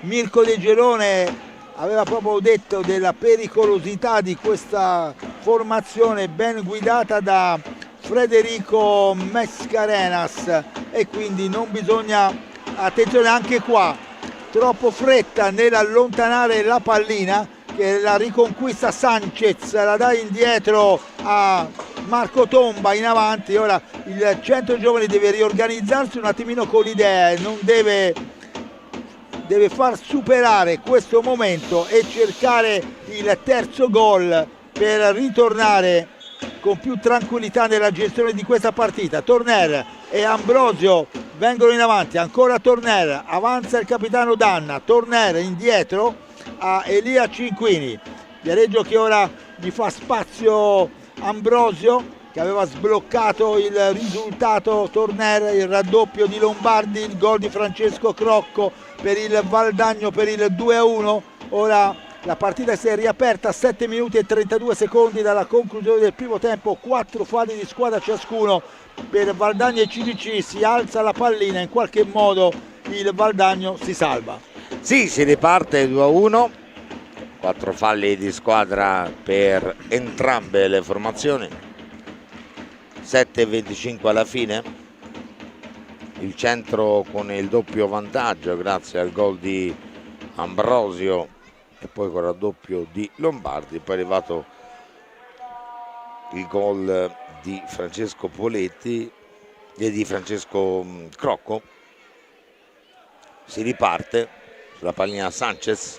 Mirko De Gerone aveva proprio detto della pericolosità di questa formazione ben guidata da Federico Mascarenas e quindi non bisogna, attenzione anche qua, troppo fretta nell'allontanare la pallina, che la riconquista Sanchez, la dà indietro a Marco Tomba in avanti. Ora il Centro Giovani deve riorganizzarsi un attimino con l'idea, non deve far superare questo momento e cercare il terzo gol per ritornare con più tranquillità nella gestione di questa partita. Torner e Ambrosio vengono in avanti, ancora Torner, avanza il capitano Danna, Torner indietro a Elia Cinquini, Viareggio che ora gli fa spazio Ambrosio che aveva sbloccato il risultato. Torner, il raddoppio di Lombardi, il gol di Francesco Crocco per il Valdagno per il 2-1. Ora la partita si è riaperta a 7 minuti e 32 secondi dalla conclusione del primo tempo, 4 falli di squadra ciascuno per Valdagno e CDC. Si alza la pallina, in qualche modo il Valdagno si salva. Sì, si riparte 2-1, 4 falli di squadra per entrambe le formazioni, 7-25 alla fine, il Centro con il doppio vantaggio grazie al gol di Ambrosio e poi con il raddoppio di Lombardi, poi è arrivato il gol di Francesco Poletti e di Francesco Crocco. Si riparte sulla pallina Sanchez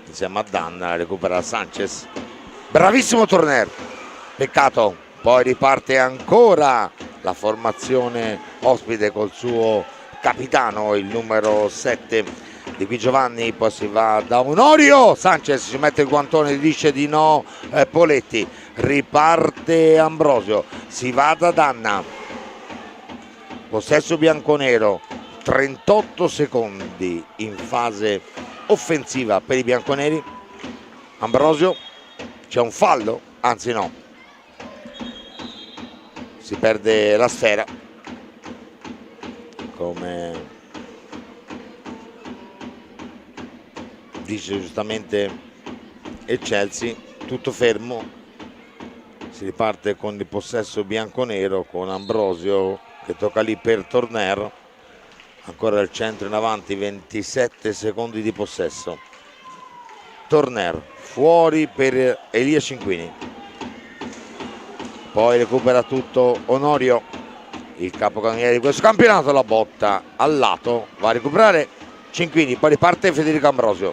insieme a Danna, recupera Sanchez, bravissimo Torner, peccato, poi riparte ancora la formazione ospite col suo capitano, il numero 7 di Qui Giovanni, poi si va da Onorio, Sanchez ci mette il guantone, dice di no Poletti, riparte Ambrosio, si va da Danna, possesso bianconero, 38 secondi in fase offensiva per i bianconeri. Ambrosio, c'è un fallo, anzi no, si perde la sfera come dice giustamente Chelsea, tutto fermo, si riparte con il possesso bianconero con Ambrosio che tocca lì per Torner, ancora il centro in avanti, 27 secondi di possesso. Torner fuori per Elia Cinquini, poi recupera tutto Onorio, il capocannoniere di questo campionato, la botta al lato, va a recuperare Cinquini, poi riparte Federico Ambrosio,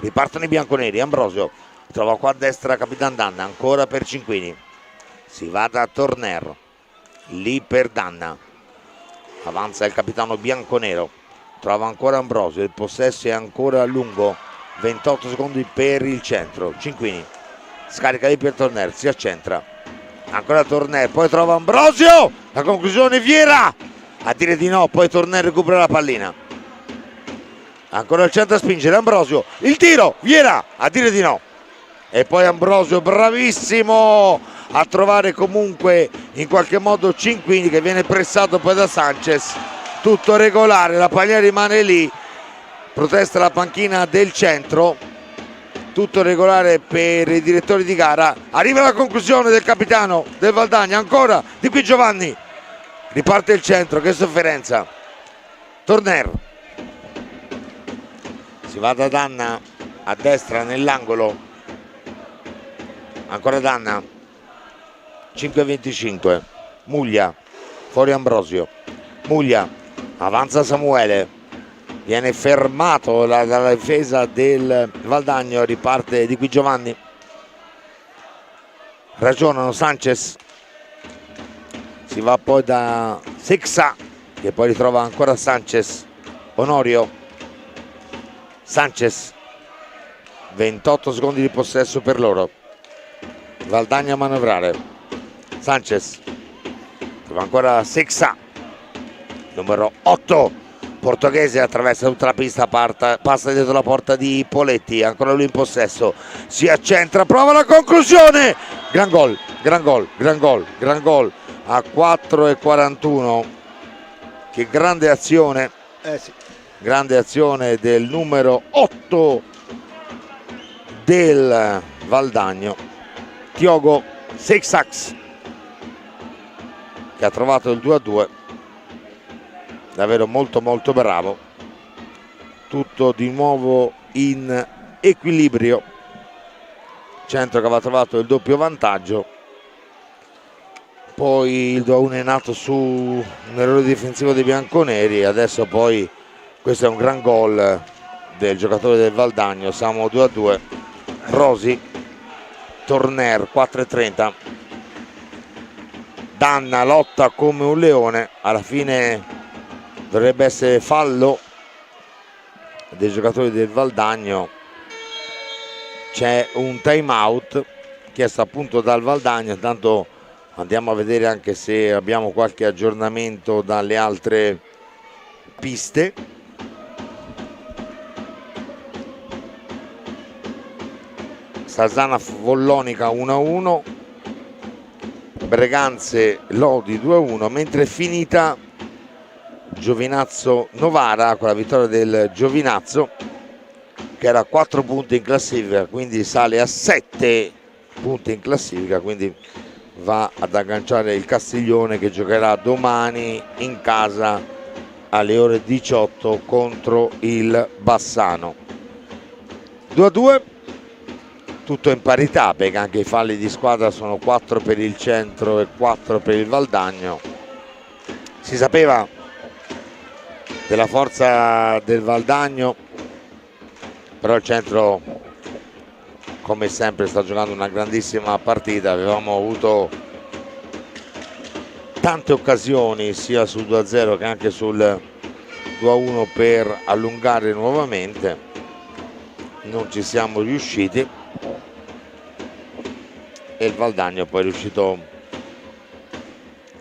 ripartono i bianconeri. Ambrosio trova qua a destra Capitan Danna, ancora per Cinquini, si va da Torner, lì per Danna, avanza il capitano bianconero, trova ancora Ambrosio, il possesso è ancora lungo, 28 secondi per il centro. Cinquini scarica lì per Torner, si accentra, ancora Torner, poi trova Ambrosio, la conclusione Viera a dire di no, poi Torner recupera la pallina, ancora il centro a spingere Ambrosio, il tiro Viera a dire di no, e poi Ambrosio bravissimo a trovare comunque in qualche modo Cinquini che viene pressato poi da Sanchez, tutto regolare, la pallina rimane lì, protesta la panchina del centro, tutto regolare per i direttori di gara, arriva la conclusione del capitano del Valdagna, ancora Di Qui Giovanni, riparte il centro, che sofferenza, Torner, si va da Danna a destra nell'angolo, ancora Danna, 5-25, Muglia, fuori Ambrosio, Muglia, avanza Samuele, viene fermato dalla difesa del Valdagno, riparte Di Qui Giovanni, ragionano Sanchez, si va poi da Sexa che poi ritrova ancora Sanchez, Onorio, Sanchez, 28 secondi di possesso per loro, Valdagno a manovrare, Sanchez trova ancora Sexa, numero 8 portoghese, attraversa tutta la pista, passa dietro la porta di Poletti, ancora lui in possesso, si accentra, prova la conclusione, gran gol, gran gol, gran gol, gran gol a 4:41, che grande azione, Sì. grande azione del numero 8 del Valdagno, Tiogo Seixax, che ha trovato il 2-2, davvero molto molto bravo, tutto di nuovo in equilibrio, centro che aveva trovato il doppio vantaggio, poi il 2-1 è nato su un errore difensivo dei bianconeri, adesso poi questo è un gran gol del giocatore del Valdagno, siamo 2-2, Rosi, Torner, 4:30, Danna lotta come un leone, alla fine dovrebbe essere fallo dei giocatori del Valdagno, c'è un time out chiesto appunto dal Valdagno, intanto andiamo a vedere anche se abbiamo qualche aggiornamento dalle altre piste. Salzana Vollonica 1-1, Breganze Lodi 2-1, mentre è finita Giovinazzo Novara con la vittoria del Giovinazzo, che era a 4 punti in classifica, quindi sale a 7 punti in classifica, quindi va ad agganciare il Castiglione che giocherà domani in casa alle ore 18 contro il Bassano. 2-2, tutto in parità perché anche i falli di squadra sono 4 per il centro e 4 per il Valdagno. Si sapeva della forza del Valdagno, però il centro come sempre sta giocando una grandissima partita, avevamo avuto tante occasioni sia sul 2-0 che anche sul 2-1 per allungare nuovamente, non ci siamo riusciti e il Valdagno poi è riuscito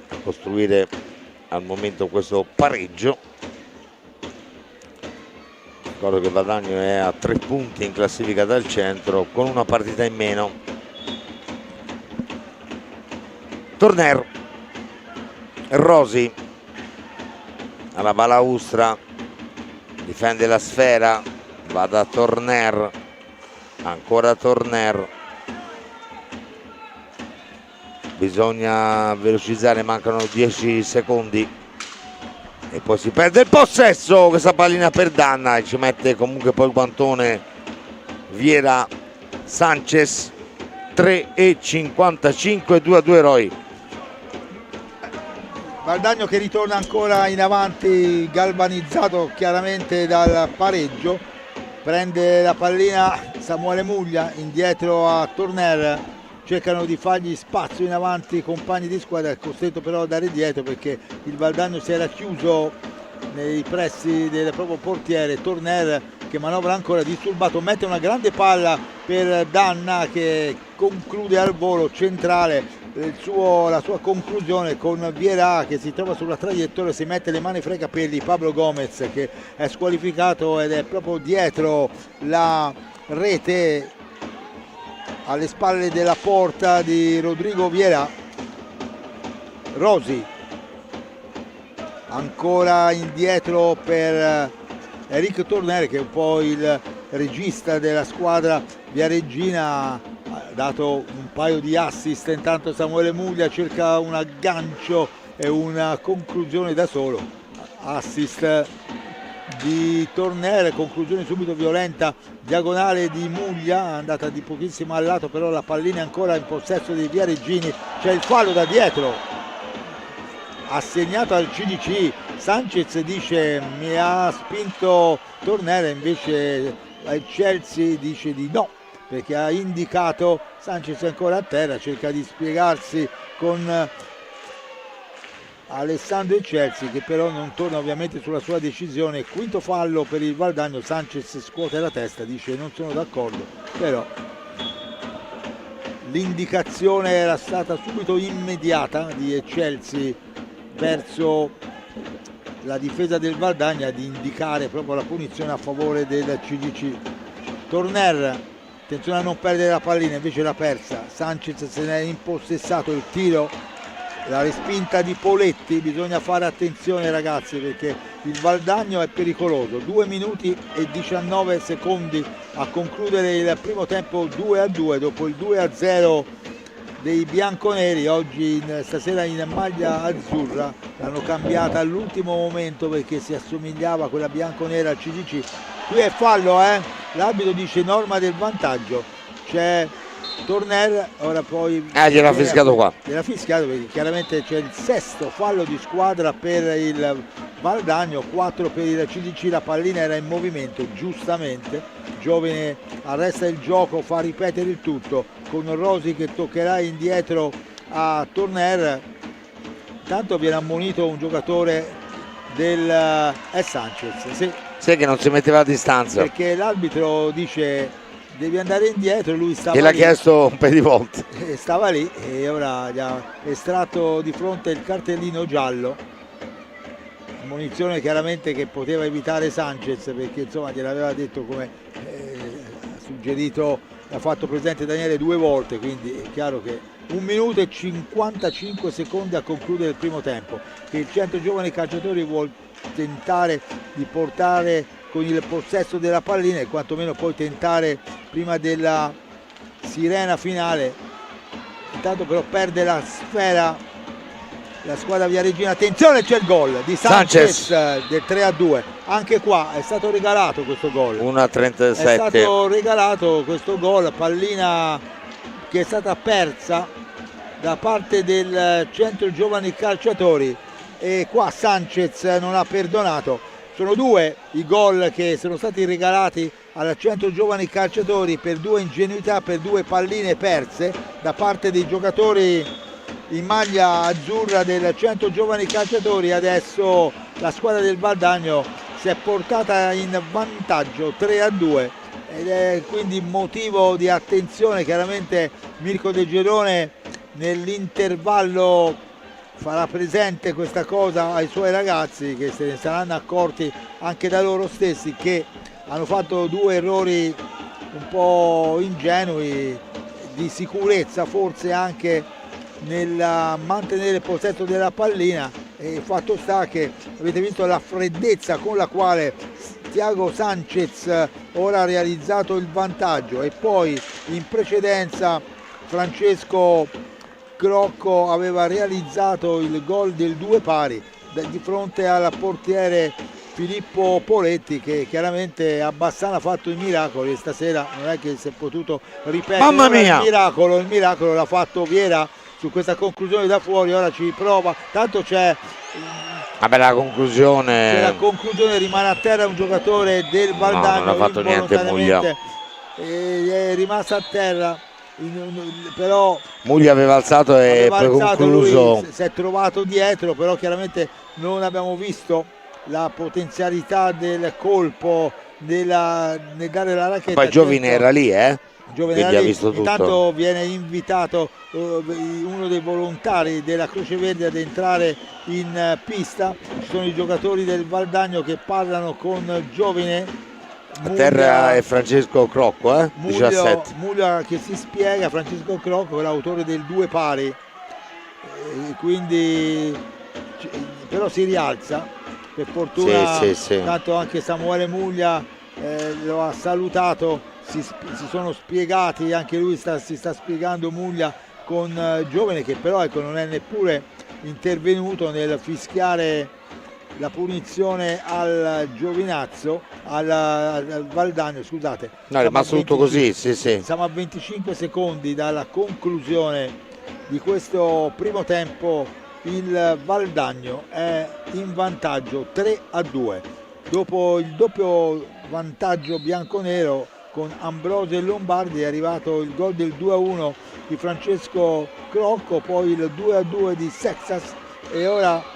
a costruire al momento questo pareggio. Ricordo che il Valdagno è a 3 punti in classifica dal centro con una partita in meno. Torner, Rosi alla balaustra, difende la sfera, va da Torner, ancora Torner, bisogna velocizzare, mancano 10 secondi e poi si perde il possesso. Questa pallina per Danna e ci mette comunque poi il guantone Viera Sanchez. 3:55, 2-2 Roy. Valdagno che ritorna ancora in avanti, galvanizzato chiaramente dal pareggio. Prende la pallina Samuele Muglia, indietro a Torner, cercano di fargli spazio in avanti i compagni di squadra, è costretto però a dare dietro perché il Valdagno si era chiuso nei pressi del proprio portiere. Torner che manovra ancora, disturbato, mette una grande palla per Danna che conclude al volo centrale la sua conclusione con Viera che si trova sulla traiettoria, si mette le mani fra i capelli. Pablo Gomez che è squalificato ed è proprio dietro la rete alle spalle della porta di Rodrigo Viera. Rosi ancora indietro per Eric Torner che è un po' il regista della squadra viareggina, ha dato un paio di assist. Intanto Samuele Muglia cerca un aggancio e una conclusione da solo. Assist di Torner, conclusione subito violenta, diagonale di Muglia, andata di pochissimo al lato, però la pallina è ancora in possesso dei viareggini. C'è il fallo da dietro assegnato al CDC. Sanchez dice mi ha spinto Torner, invece il Chelsea dice di no perché ha indicato. Sanchez è ancora a terra, cerca di spiegarsi con Alessandro Chelsea che però non torna ovviamente sulla sua decisione. Quinto fallo per il Valdagno. Sanchez scuote la testa, dice non sono d'accordo, però l'indicazione era stata subito immediata di Chelsea verso la difesa del Valdagna di indicare proprio la punizione a favore del CDC. Torner, attenzione a non perdere la pallina, invece l'ha persa. Sanchez se ne è impossessato, il tiro, la respinta di Poletti. Bisogna fare attenzione ragazzi perché il Valdagno è pericoloso. 2 minuti e 19 secondi a concludere il primo tempo, 2-2 dopo il 2-0 dei bianconeri. Oggi stasera in maglia azzurra, l'hanno cambiata all'ultimo momento perché si assomigliava a quella bianconera al CDC. Qui è fallo, l'arbitro dice norma del vantaggio, c'è Torner, ora poi gliel'ha fischiato qua, gliel'ha fischiato perché chiaramente c'è il sesto fallo di squadra per il Valdagno, 4 per il CDC. La pallina era in movimento, giustamente Giovine arresta il gioco, fa ripetere il tutto con Rosi che toccherà indietro a Torner. Intanto viene ammonito un giocatore del Sanchez, sì, che non si metteva a distanza perché l'arbitro dice devi andare indietro, lui stava lì. L'ha lì, chiesto un paio di volte, stava lì e ora gli ha estratto di fronte il cartellino giallo. Ammonizione chiaramente che poteva evitare Sanchez perché insomma gliel'aveva detto, come ha suggerito, ha fatto presente Daniele 2 volte, quindi è chiaro che 1 minuto e 55 secondi a concludere il primo tempo, che il Centro Giovani Calciatori vuol tentare di portare con il possesso della pallina e quantomeno poi tentare prima della sirena finale. Intanto però perde la sfera la squadra viareggina. Attenzione, c'è il gol di Sanchez del 3-2. Anche qua è stato regalato questo gol, 1:37 è stato regalato questo gol, pallina che è stata persa da parte del Centro Giovani Calciatori e qua Sanchez non ha perdonato. Sono 2 i gol che sono stati regalati al Centro Giovani Calciatori per 2 ingenuità, per 2 palline perse da parte dei giocatori in maglia azzurra del Centro Giovani Calciatori. Adesso la squadra del Valdagno si è portata in vantaggio 3-2 ed è quindi motivo di attenzione. Chiaramente Mirko De Gerone nell'intervallo farà presente questa cosa ai suoi ragazzi, che se ne saranno accorti anche da loro stessi che hanno fatto 2 errori un po' ingenui di sicurezza, forse anche nel mantenere il possesso della pallina. E il fatto sta che avete visto la freddezza con la quale Thiago Sanchez ora ha realizzato il vantaggio e poi in precedenza Francesco Crocco aveva realizzato il gol del 2 pari di fronte al portiere Filippo Poletti, che chiaramente a Bassano ha fatto i miracoli e stasera non è che si è potuto ripetere. Mamma Ora mia! il miracolo l'ha fatto Viera su questa conclusione da fuori, ora ci prova, tanto c'è Vabbè, la conclusione... rimane a terra un giocatore del No, non Valdagno ha fatto niente Muglia. involontariamente, è rimasto a terra, però Muglia aveva alzato e aveva poi alzato, lui concluso. si è trovato dietro, però chiaramente non abbiamo visto la potenzialità del colpo nel dare la racchetta. Poi Giovine era lì, Giovane quindi ha lì, visto tutto. intanto viene invitato uno dei volontari della Croce Verde ad entrare in pista. Ci sono i giocatori del Valdagno che parlano con Giovine. A terra è Francesco Crocco, 17. Muglia che si spiega, Francesco Crocco, l'autore del 2 pari, quindi però si rialza per fortuna. Sì. Tanto anche Samuele Muglia lo ha salutato, si sono spiegati, anche lui si sta spiegando Muglia con Giovane, che però ecco, non è neppure intervenuto nel fischiare la punizione al Giovinazzo, al Valdagno, scusate. No, è rimasto tutto così, sì. Siamo a 25 secondi dalla conclusione di questo primo tempo, il Valdagno è in vantaggio 3-2. Dopo il doppio vantaggio bianconero con Ambrosio e Lombardi è arrivato il gol del 2-1 di Francesco Crocco, poi il 2-2 di Sexas e ora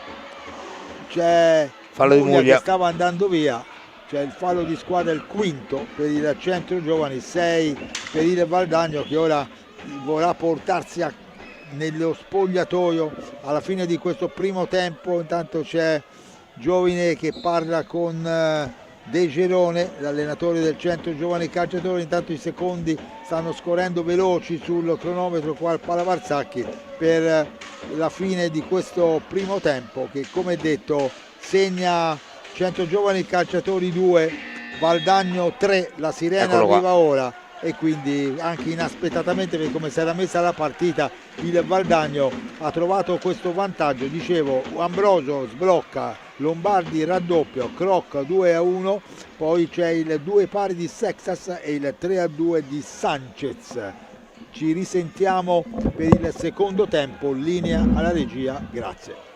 c'è fallo di Muglia che stava andando via, c'è il fallo di squadra, il quinto per il Centro Giovani, 6 per il Valdagno, che ora vorrà portarsi nello spogliatoio alla fine di questo primo tempo. Intanto c'è Giovine che parla con De Gerone, l'allenatore del Centro Giovani Calciatori. Intanto i secondi stanno scorrendo veloci sul cronometro qua al Palavarsacchi per la fine di questo primo tempo, che come detto segna Centro Giovani Calciatori 2, Valdagno 3, la sirena arriva ora, e quindi anche inaspettatamente, per come si era messa la partita, il Valdagno ha trovato questo vantaggio. Dicevo, Ambrosio sblocca, Lombardi raddoppio, Crocca 2-1, poi c'è il 2 pari di Sexas e il 3-2 di Sanchez. Ci risentiamo per il secondo tempo, linea alla regia, grazie.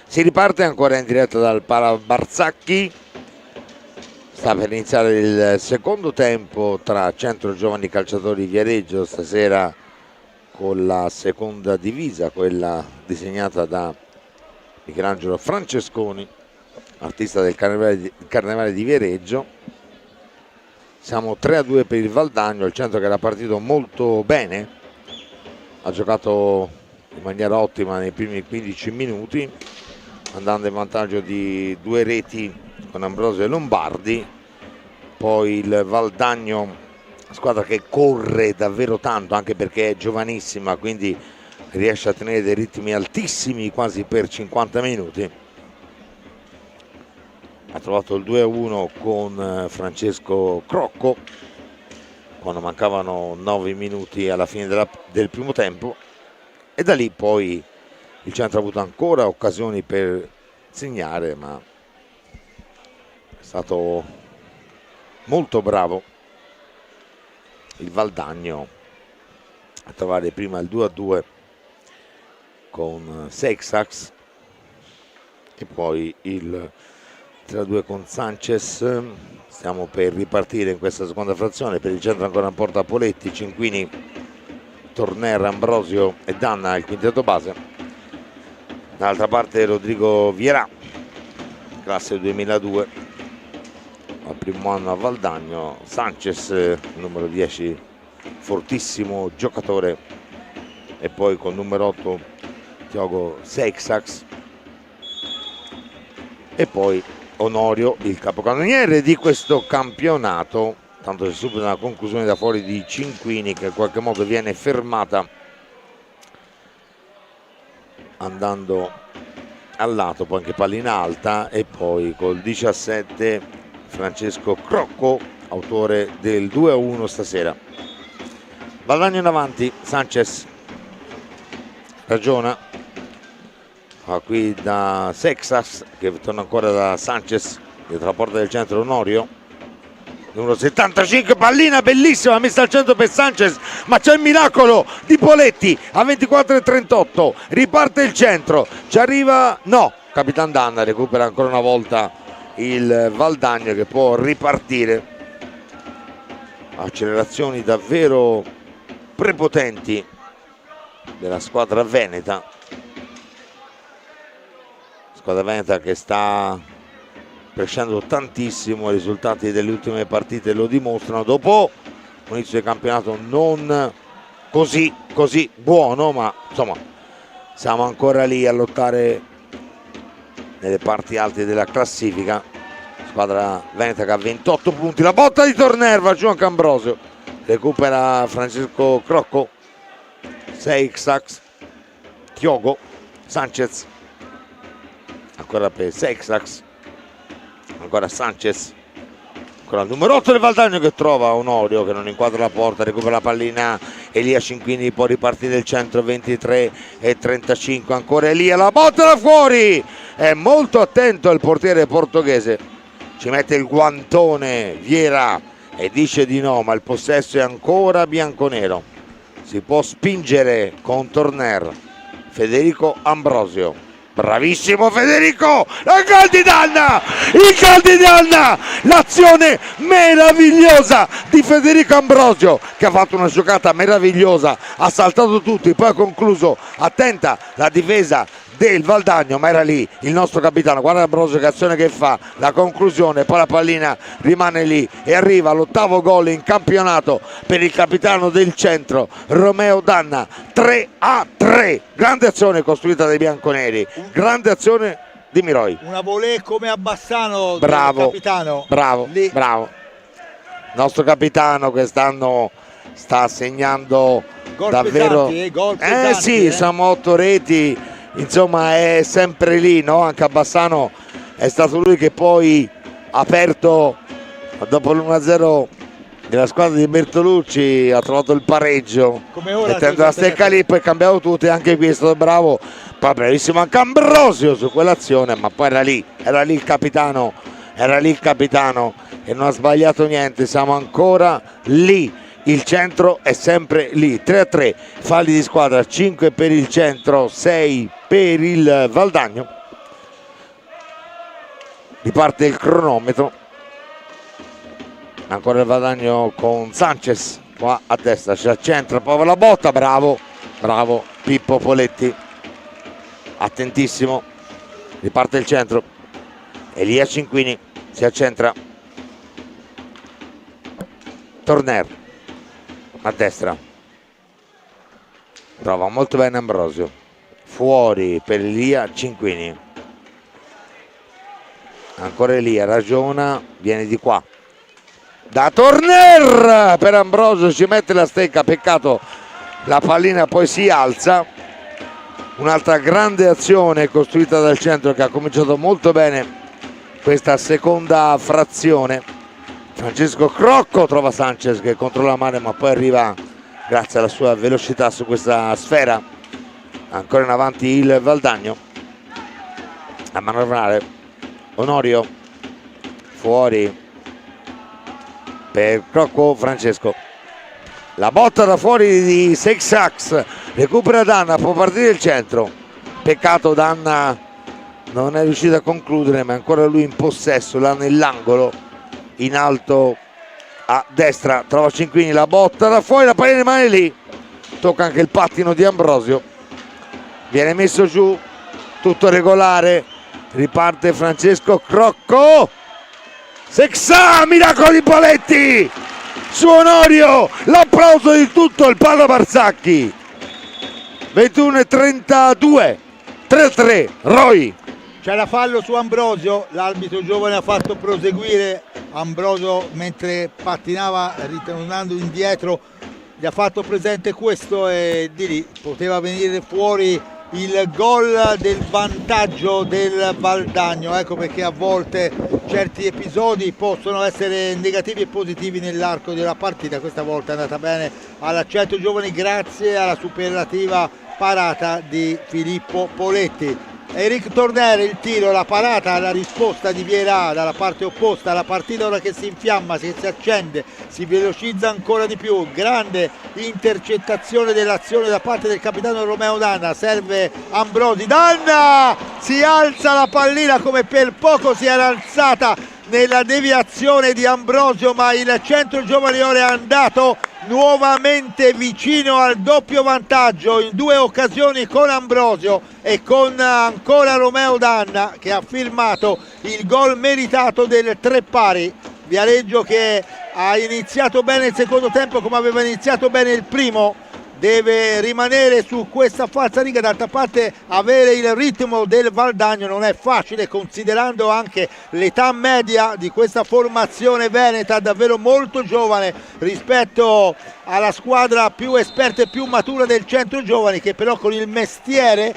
Si riparte ancora in diretta dal Pala Barzacchi. Sta per iniziare il secondo tempo tra Centro Giovani Calciatori Viareggio, stasera con la seconda divisa, quella disegnata da Michelangelo Francesconi, artista del Carnevale di Viareggio. Siamo 3-2 per il Valdagno, il Centro che era partito molto bene, ha giocato in maniera ottima nei primi 15 minuti, andando in vantaggio di 2 reti con Ambrosio e Lombardi. Poi il Valdagno, squadra che corre davvero tanto anche perché è giovanissima, quindi riesce a tenere dei ritmi altissimi quasi per 50 minuti. Ha trovato il 2-1 con Francesco Crocco quando mancavano 9 minuti alla fine del primo tempo, e da lì poi il Centro ha avuto ancora occasioni per segnare, ma è stato molto bravo il Valdagno a trovare prima il 2-2 con Seixax e poi il 3-2 con Sanchez. Stiamo per ripartire in questa seconda frazione. Per il Centro ancora in porta Poletti, Cinquini, Torner, Ambrosio e Danna, il quintetto base. Dall'altra parte Rodrigo Vierà, classe 2002, al primo anno a Valdagno. Sanchez, numero 10, fortissimo giocatore, e poi con numero 8 Thiago Seixax, e poi Onorio, il capocannoniere di questo campionato. Tanto c'è subito una conclusione da fuori di Cinquini che in qualche modo viene fermata andando al lato, poi anche pallina alta, e poi col 17 Francesco Crocco, autore del 2-1 stasera. Valdagno in avanti, Sanchez ragiona, qui da Seixax che torna ancora da Sanchez, dietro la porta del Centro Onorio, numero 75, pallina bellissima messa al centro per Sanchez, ma c'è il miracolo di Poletti a 24:38, riparte il Centro, ci arriva, no, Capitan Danna recupera ancora una volta il Valdagno che può ripartire. Accelerazioni davvero prepotenti della squadra veneta, che sta crescendo tantissimo. I risultati delle ultime partite lo dimostrano, dopo un inizio di campionato non così buono, ma insomma siamo ancora lì a lottare nelle parti alte della classifica. Squadra veneta che ha 28 punti, la botta di Torner, va giù anche Ambrosio, recupera Francesco Crocco, Seixax, Thiogo, Sanchez, ancora per Seixax, ancora Sanchez, ancora il numero 8 del Valdagno che trova Onorio che non inquadra la porta, recupera la pallina Elia Cinquini, può ripartire del Centro, 23:35, ancora Elia, la botta da fuori, è molto attento il portiere portoghese, ci mette il guantone Vierà e dice di no, ma il possesso è ancora bianconero. Si può spingere con Torner, Federico Ambrosio, bravissimo Federico, il gol di Danna, l'azione meravigliosa di Federico Ambrosio che ha fatto una giocata meravigliosa, ha saltato tutti, poi ha concluso, attenta la difesa del Valdagno, ma era lì il nostro capitano, guarda Ambrosio che azione che fa, la conclusione, poi la pallina rimane lì e arriva l'8º gol in campionato per il capitano del Centro Romeo Danna, 3-3, grande azione costruita dai bianconeri, grande azione di Miroi, una volée come a Bassano, bravo, del capitano, bravo, lì. bravo, nostro capitano quest'anno sta segnando Gol davvero pesanti, gol pesanti, sì, siamo 8 reti, insomma è sempre lì, no? Anche a Bassano è stato lui che poi ha aperto, dopo l'1-0 della squadra di Bertolucci, ha trovato il pareggio mettendo la stecca lì, poi è cambiato tutto, e anche qui è stato bravo, poi bravissimo anche Ambrosio su quell'azione, ma poi era lì il capitano e non ha sbagliato niente, siamo ancora lì. Il Centro è sempre lì, 3-3, falli di squadra, 5 per il Centro, 6 per il Valdagno. riparte il cronometro. Ancora il Valdagno con Sanchez qua a destra, si accentra, poi la botta, bravo Pippo Poletti, attentissimo. Riparte il centro, Elia Cinquini si accentra, Torner a destra, prova molto bene Ambrosio, fuori per Elia Cinquini, ancora Elia, ragiona, viene di qua da Torner per Ambrosio, ci mette la stecca, peccato la pallina poi si alza. Un'altra grande azione costruita dal centro che ha cominciato molto bene questa seconda frazione. Francesco Crocco trova Sanchez che controlla male, ma poi arriva grazie alla sua velocità su questa sfera. Ancora in avanti il Valdagno a manovrare Onorio, fuori per Crocco. Francesco, la botta da fuori di Seixax, recupera Danna, può partire il centro, peccato Danna non è riuscito a concludere, ma ancora lui in possesso, là nell'angolo in alto a destra, trova Cinquini, la botta da fuori, la pallina rimane lì, tocca anche il pattino di Ambrosio, viene messo giù, tutto regolare, riparte Francesco Crocco, Seixax, miracolo di Poletti su Onorio, l'applauso di tutto il Palla Barsacchi. 21:32, 3-3 Roy. C'era fallo su Ambrosio, l'arbitro giovane ha fatto proseguire Ambrosio mentre pattinava ritornando indietro, gli ha fatto presente questo e di lì poteva venire fuori il gol del vantaggio del Valdagno. Ecco perché a volte certi episodi possono essere negativi e positivi nell'arco della partita. Questa volta è andata bene alla Centro Giovani grazie alla superlativa parata di Filippo Poletti. Eric Torner, il tiro, la parata, la risposta di Vieira dalla parte opposta, la partita ora che si infiamma, si accende, si velocizza ancora di più, grande intercettazione dell'azione da parte del capitano Romeo Danna, serve Ambrosi, Danna si alza la pallina come per poco si era alzata nella deviazione di Ambrosio, ma il Centro Giovani ora è andato nuovamente vicino al doppio vantaggio in due occasioni con Ambrosio e con ancora Romeo Danna che ha firmato il gol meritato del 3-pari. Viareggio che ha iniziato bene il secondo tempo come aveva iniziato bene il primo, deve rimanere su questa falsariga, d'altra parte avere il ritmo del Valdagno non è facile considerando anche l'età media di questa formazione veneta, davvero molto giovane rispetto alla squadra più esperta e più matura del Centro Giovani, che però con il mestiere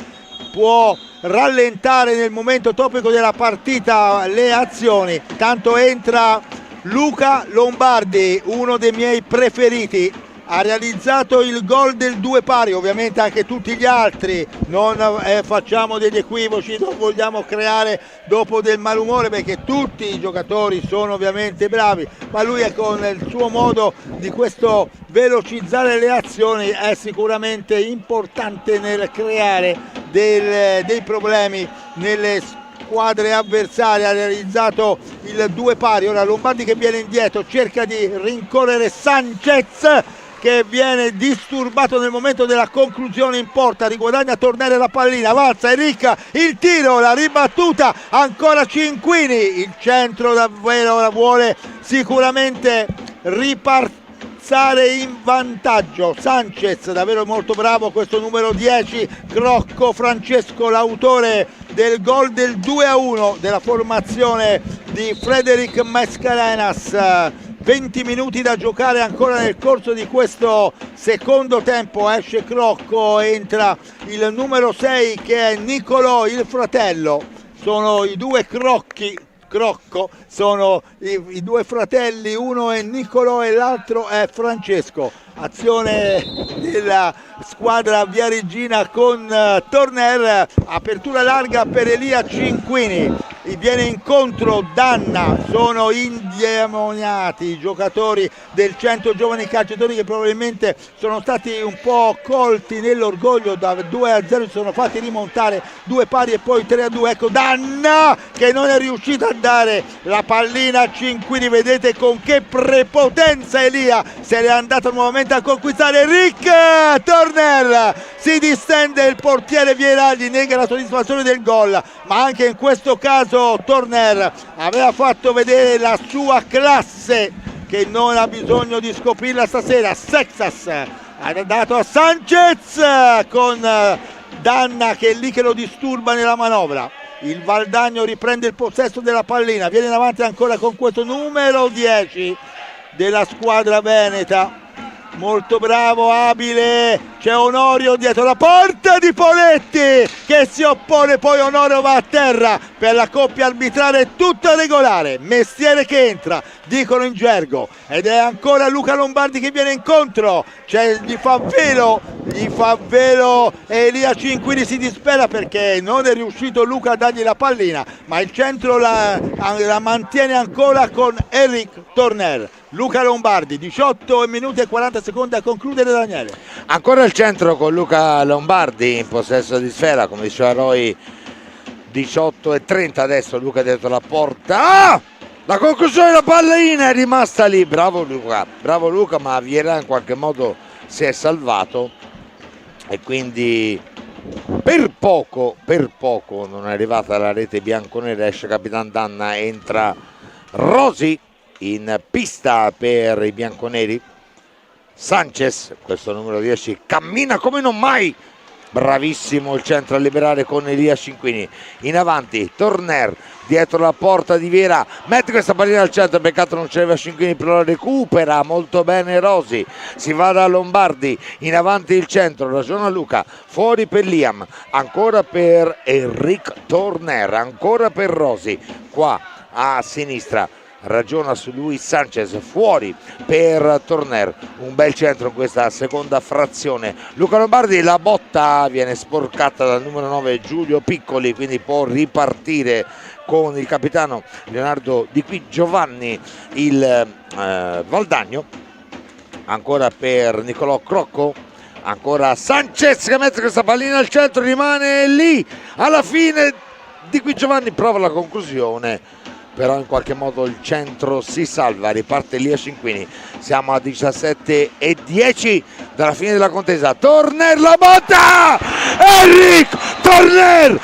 può rallentare nel momento topico della partita le azioni. Tanto entra Luca Lombardi, uno dei miei preferiti, ha realizzato il gol del 2-pari, ovviamente anche tutti gli altri, non facciamo degli equivoci, non vogliamo creare dopo del malumore perché tutti i giocatori sono ovviamente bravi, ma lui è con il suo modo di questo velocizzare le azioni è sicuramente importante nel creare dei problemi nelle squadre avversarie. Ha realizzato il 2-pari, ora Lombardi che viene indietro, cerca di rincorrere Sanchez che viene disturbato nel momento della conclusione in porta, riguadagna Tornare la pallina, avanza Enrica, il tiro, la ribattuta, ancora Cinquini, il centro davvero la vuole sicuramente riparzare in vantaggio. Sanchez davvero molto bravo, questo numero 10, Crocco Francesco, l'autore del gol del 2-1 della formazione di Frederic Mascarenas. 20 minuti da giocare ancora nel corso di questo secondo tempo, esce Crocco, entra il numero 6 che è Nicolò, il fratello, sono i due Crocco, sono i due fratelli, uno è Nicolò e l'altro è Francesco. azione della squadra viareggina con Torner, apertura larga per Elia Cinquini, viene incontro Danna, sono indemoniati i giocatori del Centro Giovani Calciatori che probabilmente sono stati un po' colti nell'orgoglio, da 2-0 si sono fatti rimontare 2 pari e poi 3-2, ecco Danna che non è riuscito a dare la pallina a Cinquini, vedete con che prepotenza Elia se l'è andato nuovamente a conquistare Rick Torner, si distende il portiere Vieira, gli nega la soddisfazione del gol, ma anche in questo caso Torner aveva fatto vedere la sua classe che non ha bisogno di scoprirla stasera. Sexas ha dato a Sanchez con Danna che è lì che lo disturba nella manovra. Il Valdagno riprende il possesso della pallina, viene in avanti ancora con questo numero 10 della squadra veneta, molto bravo, abile, c'è Onorio dietro la porta di Poletti che si oppone, poi Onorio va a terra, per la coppia arbitrale tutto regolare, Mestiere che entra, dicono in gergo, ed è ancora Luca Lombardi che viene incontro, gli fa velo e Elia Cinquini si dispera perché non è riuscito Luca a dargli la pallina, ma il centro la mantiene ancora con Eric Torner. Luca Lombardi, 18 minuti e 40 secondi a concludere, Daniele. Ancora il centro con Luca Lombardi in possesso di sfera, come diceva Roy, 18 e 30 adesso, Luca dietro la porta. Ah! La conclusione della pallina è rimasta lì, bravo Luca, ma Vieira in qualche modo si è salvato e quindi per poco non è arrivata la rete bianconera, esce Capitan Danna, entra Rosi in pista per i bianconeri. Sanchez, questo numero 10, cammina come non mai, bravissimo il centro a liberare con Elia Cinquini, in avanti Torner dietro la porta di Vieira, mette questa pallina al centro, peccato non c'era Cinquini, però la recupera molto bene Rosi, si va da Lombardi, in avanti il centro, ragiona Luca, fuori per Liam, ancora per Enric Torner, ancora per Rosi, qua a sinistra ragiona su lui Sanchez, fuori per Torner, un bel centro in questa seconda frazione. Luca Lombardi, la botta viene sporcata dal numero 9 Giulio Piccoli, quindi può ripartire con il capitano Leonardo Di Qui Giovanni il Valdagno, ancora per Nicolò Crocco, ancora Sanchez che mette questa pallina al centro, rimane lì alla fine. Di Qui Giovanni prova la conclusione, però in qualche modo il centro si salva, riparte Elia Cinquini, siamo a 17 e 10 dalla fine della contesa. Torner, la botta, Eric Torner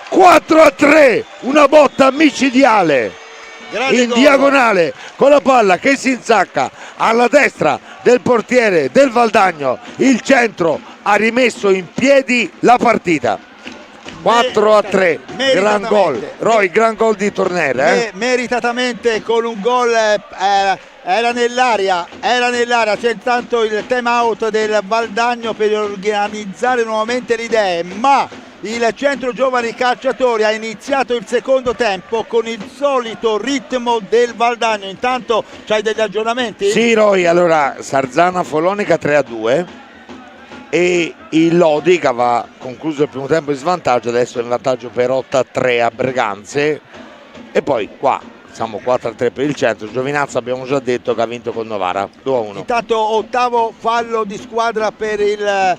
4-3, una botta micidiale in diagonale con la palla che si insacca alla destra del portiere del Valdagno, il centro ha rimesso in piedi la partita. 4-3, gran gol, Roy, gran gol di Torner, meritatamente, con un gol era nell'area, c'è intanto il time out del Valdagno per organizzare nuovamente le idee, ma il Centro Giovani Calciatori ha iniziato il secondo tempo con il solito ritmo del Valdagno. Intanto c'hai degli aggiornamenti? Sì Roy, allora Sarzana Follonica 3-2 e il Lodi che aveva concluso il primo tempo in svantaggio, adesso è in vantaggio per 8-3 a Breganze, e poi qua siamo 4-3 per il centro. Giovinazza abbiamo già detto che ha vinto con Novara 2-1. Intanto ottavo fallo di squadra per il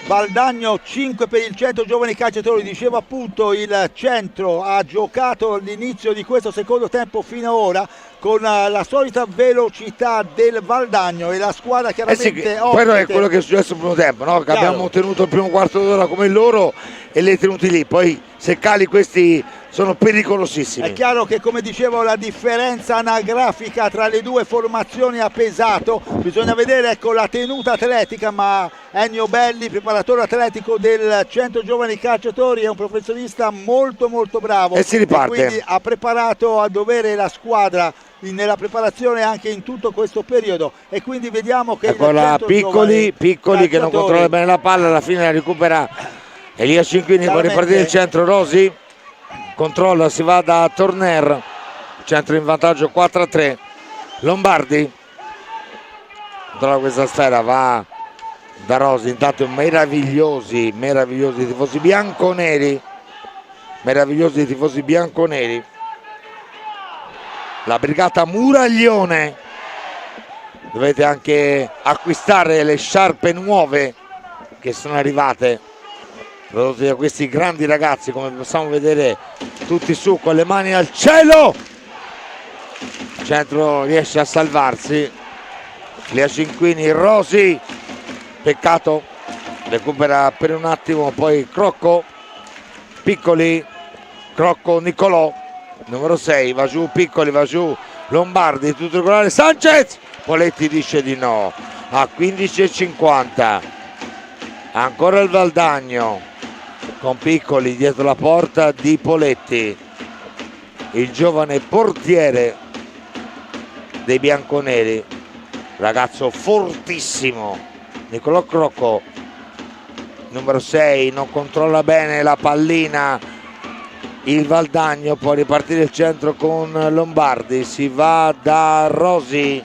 Valdagno, 5 per il Centro Giovani Calciatori. Dicevo appunto, il centro ha giocato all'inizio di questo secondo tempo fino ad ora con la solita velocità del Valdagno, e la squadra chiaramente quello è quello che è successo nel primo tempo, no? Che abbiamo tenuto il primo quarto d'ora come loro e li hai tenuti lì, poi se cali questi sono pericolosissimi. È chiaro che, come dicevo, la differenza anagrafica tra le due formazioni ha pesato, bisogna vedere, ecco, la tenuta atletica, ma Ennio Belli, preparatore atletico del Centro Giovani Calciatori, è un professionista molto molto bravo e si riparte, e quindi ha preparato a dovere la squadra nella preparazione anche in tutto questo periodo, e quindi vediamo che ecco la Piccoli che non controlla bene la palla, alla fine la recupera Elia Cinquini, può ripartire il centro. Rosi controlla, si va da Torner, centro in vantaggio 4-3, Lombardi trova questa sfera, va da Rosi, intanto meravigliosi tifosi bianconeri, la brigata Muraglione. Dovete anche acquistare le sciarpe nuove che sono arrivate prodotte da questi grandi ragazzi, come possiamo vedere tutti su con le mani al cielo. Il centro riesce a salvarsi, Lia Cinquini, Rosi, peccato, recupera per un attimo, poi Crocco, Piccoli, Crocco, Nicolò, numero 6, va giù Piccoli, va giù Lombardi, tutto regolare, Sanchez, Poletti dice di no, a 15,50, ancora il Valdagno con Piccoli dietro la porta di Poletti, il giovane portiere dei bianconeri, ragazzo fortissimo. Nicolò Crocco, numero 6, non controlla bene la pallina il Valdagno, può ripartire il centro con Lombardi, si va da Rosi,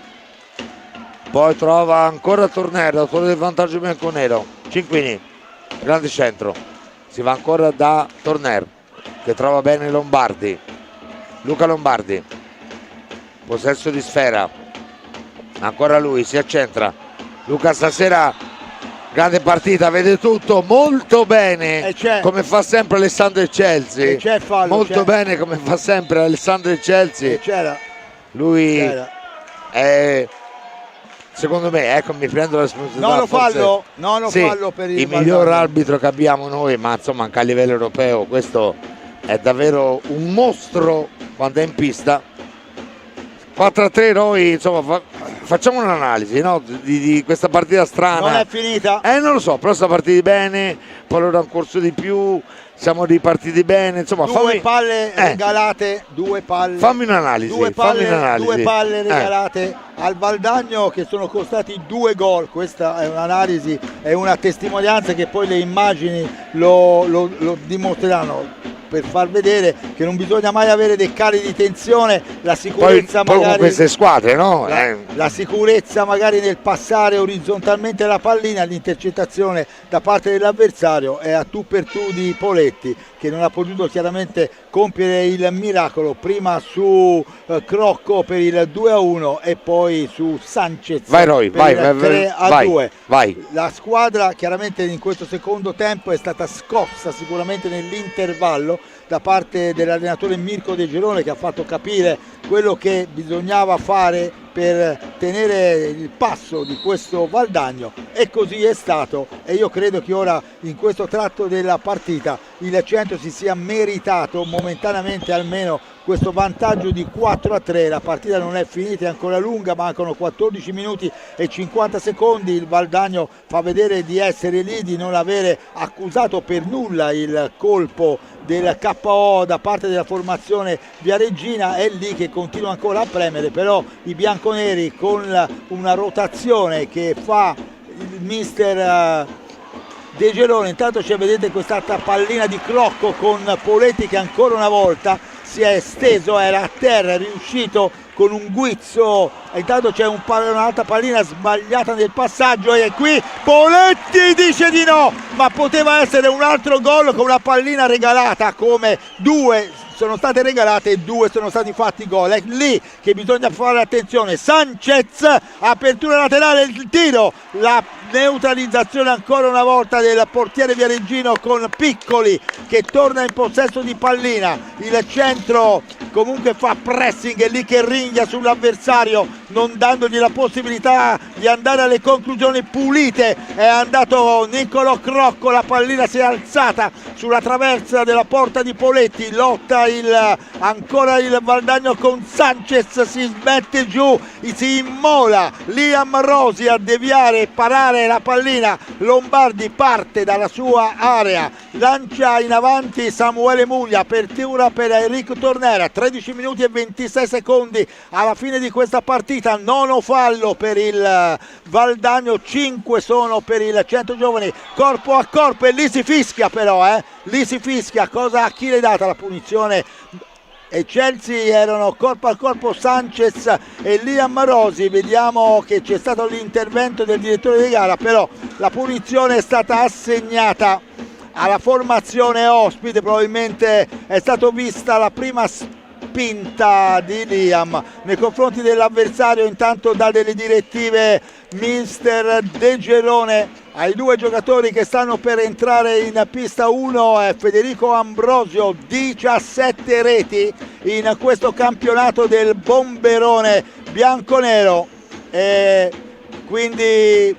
poi trova ancora Tornero, autore del vantaggio bianconero, Cinquini, grande centro, si va ancora da Tornero che trova bene Lombardi, Luca Lombardi, possesso di sfera, ancora lui, si accentra, Luca stasera grande partita, vede tutto molto bene, come fa sempre Alessandro Chelsea, molto bene come fa sempre Alessandro Chelsea, lui è, secondo me, ecco, mi prendo la responsabilità, non lo fallo per il miglior arbitro che abbiamo noi, ma insomma anche a livello europeo questo è davvero un mostro quando è in pista. 4-3, noi insomma facciamo un'analisi, no, di questa partita strana. Non è finita? Non lo so, però siamo partiti bene, poi loro hanno corso di più, siamo ripartiti bene, insomma. Due palle regalate, fammi un'analisi. Due palle regalate al Valdagno che sono costati 2 gol. Questa è un'analisi, è una testimonianza che poi le immagini lo dimostreranno, per far vedere che non bisogna mai avere dei cali di tensione, la sicurezza poi magari con queste squadre, no? La sicurezza magari nel passare orizzontalmente la pallina, l'intercettazione da parte dell'avversario è a tu per tu di Poletti, che non ha potuto chiaramente compiere il miracolo, prima su Crocco per il 2-1 e poi su Sanchez per il 3-2. Vai. La squadra chiaramente in questo secondo tempo è stata scossa sicuramente nell'intervallo da parte dell'allenatore Mirko De Gerone, che ha fatto capire quello che bisognava fare per tenere il passo di questo Valdagno, e così è stato, e io credo che ora in questo tratto della partita il centro si sia meritato momentaneamente almeno questo vantaggio di 4-3. La partita non è finita, è ancora lunga, mancano 14 minuti e 50 secondi, il Valdagno fa vedere di essere lì, di non avere accusato per nulla il colpo del KO da parte della formazione viareggina, è lì che continua ancora a premere, però i bianconeri con una rotazione che fa il mister De Gerone, intanto c'è, vedete, quest'altra pallina di Crocco con Poletti che ancora una volta si è esteso, era a terra, è riuscito con un guizzo, intanto c'è un'altra pallina sbagliata nel passaggio e qui Poletti dice di no, ma poteva essere un altro gol con una pallina regalata, come 2 sono state regalate e 2 sono stati fatti gol. È lì che bisogna fare attenzione. Sanchez, apertura laterale, il tiro, la neutralizzazione ancora una volta del portiere viareggino con Piccoli che torna in possesso di pallina, il centro comunque fa pressing, è lì che ringhia sull'avversario non dandogli la possibilità di andare alle conclusioni pulite. È andato Nicolò Crocco, la pallina si è alzata sulla traversa della porta di Poletti, lotta ancora il Valdagno con Sanchez, si mette giù, si immola Liam Rosi a deviare e parare la pallina. Lombardi parte dalla sua area, lancia in avanti Samuele Muglia, apertura per Enrico Tornera, 13 minuti e 26 secondi alla fine di questa partita, nono fallo per il Valdagno, 5 sono per il Centro Giovani, corpo a corpo, e lì si fischia però, lì si fischia. A chi l'è data la punizione? e Chelsea erano corpo a corpo Sanchez e Liam Rosi. Vediamo che c'è stato l'intervento del direttore di gara, però la punizione è stata assegnata alla formazione ospite. Probabilmente è stata vista la prima spinta di Liam nei confronti dell'avversario. Intanto dà delle direttive mister De Gerone ai due giocatori che stanno per entrare in pista. Uno è Federico Ambrosio, 17 reti in questo campionato del Bomberone bianconero, e quindi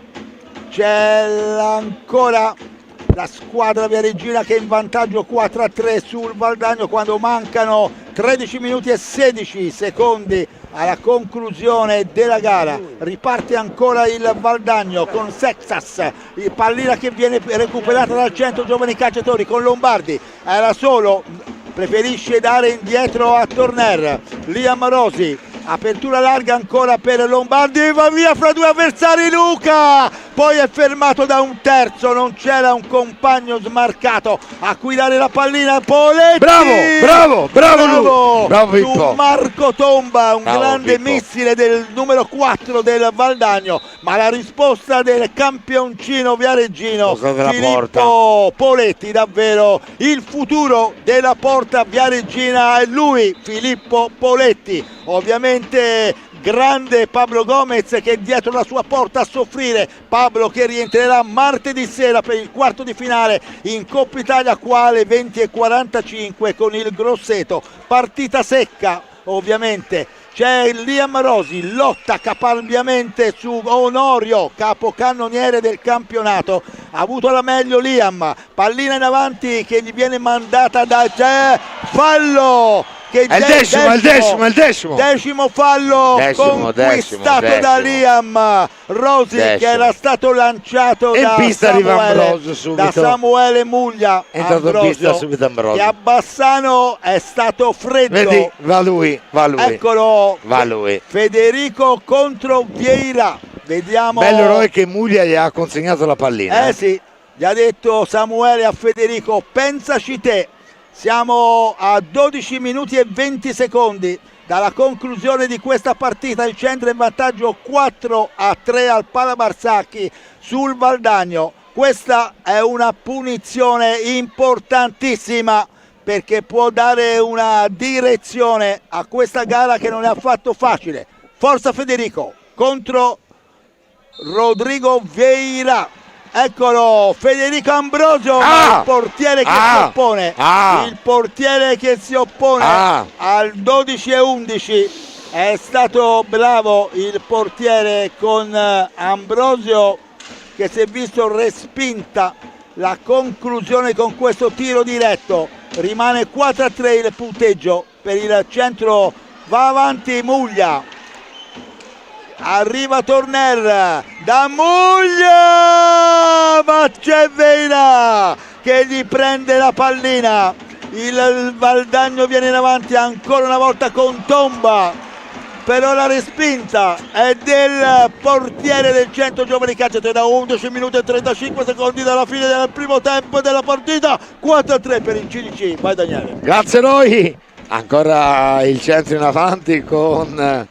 c'è ancora la squadra viareggina che è in vantaggio 4-3 sul Valdagno quando mancano 13 minuti e 16 secondi alla conclusione della gara. Riparte ancora il Valdagno con Sexas, il pallina che viene recuperata dal centro giovani calciatori con Lombardi, era solo, preferisce dare indietro a Torner. Liam Rosi, apertura larga ancora per Lombardi, va via fra due avversari Luca, poi è fermato da un terzo, non c'era un compagno smarcato a cui dare la pallina. Poletti, bravo su Pippo. Marco Tomba, un grande Pippo. missile del numero 4 del Valdagno, ma la risposta del campioncino viareggino Filippo Poletti, davvero il futuro della porta viareggina è lui, Filippo Poletti. Ovviamente grande Pablo Gomez che è dietro la sua porta a soffrire. Pablo che rientrerà martedì sera per il quarto di finale in Coppa Italia qua alle 20:45 con il Grosseto. Partita secca ovviamente. C'è Liam Rosi, lotta caparbiamente su Onorio, capocannoniere del campionato. Ha avuto la meglio Liam, pallina in avanti che gli viene mandata da fallo. Che È il decimo fallo conquistato da Liam Rosi, che era stato lanciato da Samuele Muglia. Ambrosio, che a Bassano è stato freddo. Vedi, va lui. Eccolo, va lui. Federico contro Vieira. Vediamo. Bello Roy che Muglia gli ha consegnato la pallina. Sì, gli ha detto Samuele a Federico, pensaci te. Siamo a 12 minuti e 20 secondi dalla conclusione di questa partita. Il Centro è in vantaggio 4-3 al Palabarsacchi sul Valdagno. Questa è una punizione importantissima perché può dare una direzione a questa gara che non è affatto facile. Forza Federico contro Rodrigo Vieira. Eccolo Federico Ambrosio, il portiere che si oppone, il portiere che si oppone al 12-11. È stato bravo il portiere con Ambrosio che si è visto respinta la conclusione con questo tiro diretto. Rimane 4-3 il punteggio per il Centro. Va avanti Muglia. Arriva Torner da Muglia, ma c'è Vieira che gli prende la pallina. Il Valdagno viene in avanti ancora una volta con Tomba, però la respinta è del portiere del Centro Giovani Calciatori. Da 11 minuti e 35 secondi dalla fine del primo tempo della partita. 4-3 per il CDC. Vai Daniele. Grazie Roy. Ancora il Centro in avanti con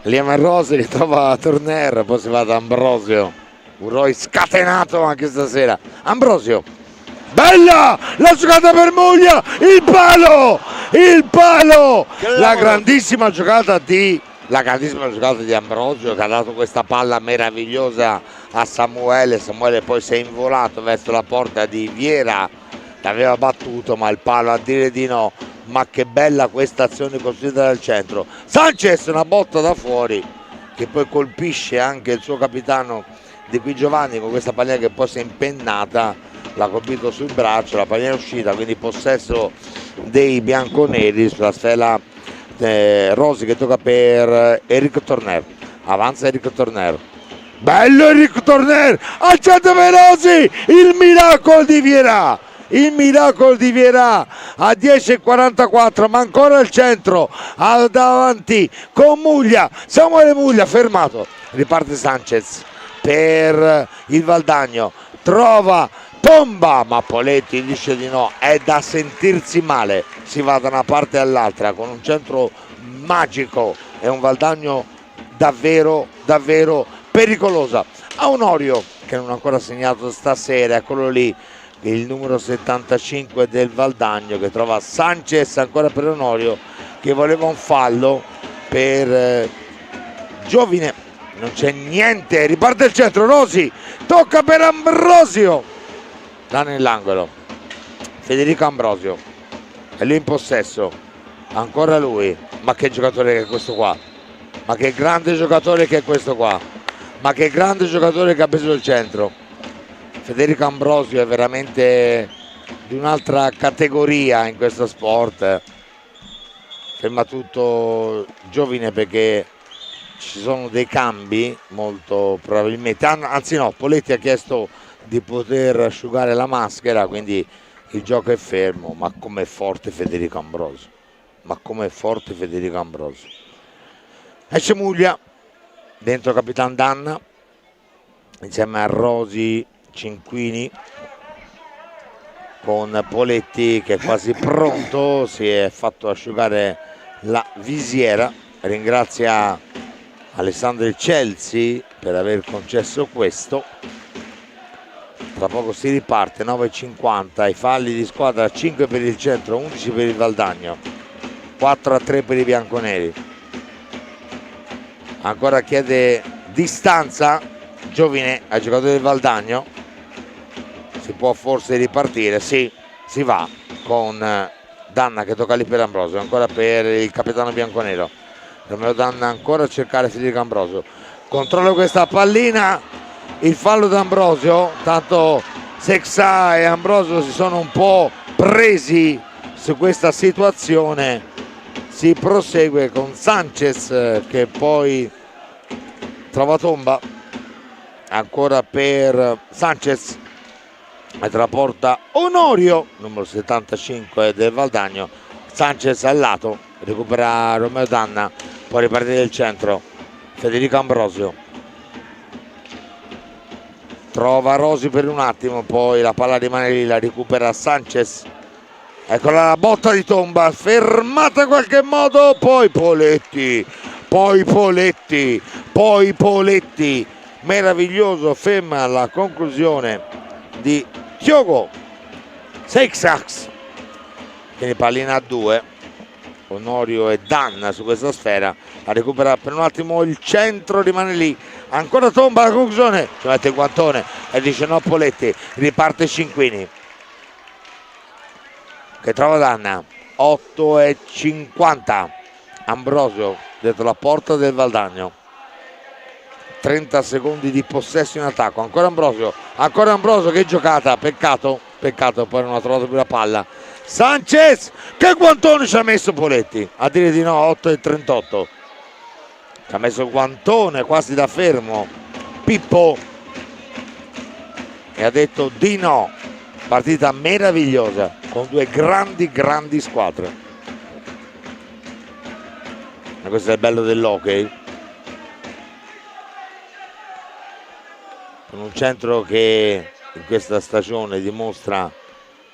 Liam Rosi che trova Turner, poi si va da Ambrosio. Un Roy scatenato anche stasera. Ambrosio, bella la giocata per Muglia, il palo, la grandissima giocata di Ambrosio che ha dato questa palla meravigliosa a Samuele. Samuele poi si è involato verso la porta di Vieira, l'aveva battuto ma il palo a dire di no. Ma che bella questa azione costruita dal centro. Sanchez, una botta da fuori che poi colpisce anche il suo capitano Di Qui Giovanni con questa pallina che poi si è impennata, l'ha colpito sul braccio, la pallina è uscita, quindi possesso dei bianconeri sulla sfera Rosi che tocca per Eric Torner. Avanza Eric Torner. Bello Eric Torner, al centro per Rosi, il miracolo di Vieira. Il miracolo di Vieira a 10:44, ma ancora il centro davanti con Muglia. Samuele Muglia fermato. Riparte Sanchez per il Valdagno. Trova Tomba, ma Poletti dice di no, è da sentirsi male, si va da una parte all'altra con un centro magico e un Valdagno davvero davvero pericolosa. A Onorio che non ha ancora segnato stasera, eccolo lì il numero 75 del Valdagno che trova Sanchez ancora per Onorio che voleva un fallo per Giovine, non c'è niente, riparte il centro, Rosi tocca per Ambrosio, là nell'angolo Federico Ambrosio è lì in possesso, ancora lui, ma che giocatore che è questo qua, ma che grande giocatore che è questo qua, ma che grande giocatore che ha preso il centro. Federico Ambrosio è veramente di un'altra categoria in questo sport, ferma tutto Giovine perché ci sono dei cambi molto probabilmente, anzi no, Poletti ha chiesto di poter asciugare la maschera, quindi il gioco è fermo, ma com'è forte Federico Ambrosio, ma com'è forte Federico Ambrosio. Esce Muglia dentro Capitan Danna insieme a Rosi Cinquini con Poletti che è quasi pronto, si è fatto asciugare la visiera, ringrazia Alessandro Chelsea per aver concesso questo. Tra poco si riparte, 9:50, i falli di squadra 5 per il centro, 11 per il Valdagno, 4-3 per i bianconeri. Ancora chiede distanza Giovine ai giocatori del Valdagno, si può forse ripartire, sì, si va con Danna che tocca lì per Ambrosio, ancora per il capitano bianconero. Romeo Danna ancora a cercare Federico Ambrosio, controlla questa pallina, il fallo d'Ambrosio, tanto Sexà e Ambrosio si sono un po' presi su questa situazione, si prosegue con Sanchez che poi trova Tomba, ancora per Sanchez e traporta Onorio, numero 75 del Valdagno. Sanchez al lato, recupera Romeo Danna, può ripartire il centro, Federico Ambrosio trova Rosi per un attimo, poi la palla rimane lì, la recupera Sanchez, eccola la botta di Tomba, fermata in qualche modo, poi Poletti, meraviglioso, ferma la conclusione di Diogo Seixax, quindi pallina a 2, Onorio e Danna su questa sfera, la recupera per un attimo il centro, rimane lì, ancora Tomba, la conclusione, ci mette il guantone e dice no Poletti, riparte Cinquini che trova Danna, 8:50, Ambrosio dietro la porta del Valdagno, 30 secondi di possesso in attacco, ancora Ambrosio, che giocata, peccato, poi non ha trovato più la palla. Sanchez, che guantone ci ha messo Poletti, a dire di no, 8:38, ci ha messo il guantone quasi da fermo Pippo e ha detto di no. Partita meravigliosa con due grandi squadre, e questo è il bello dell'hockey, con un centro che in questa stagione dimostra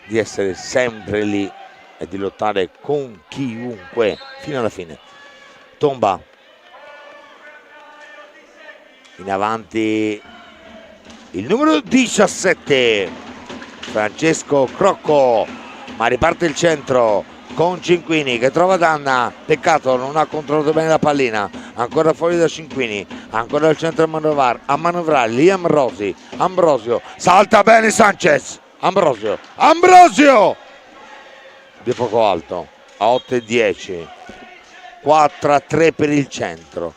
di essere sempre lì e di lottare con chiunque fino alla fine. Tomba in avanti il numero 17 Francesco Crocco, ma riparte il centro con Cinquini che trova Danna, peccato non ha controllato bene la pallina, ancora fuori da Cinquini, ancora il centro a manovrare Liam Rosi, Ambrosio, salta bene Sanchez, Ambrosio di poco alto, a 8:10, 4-3 per il centro,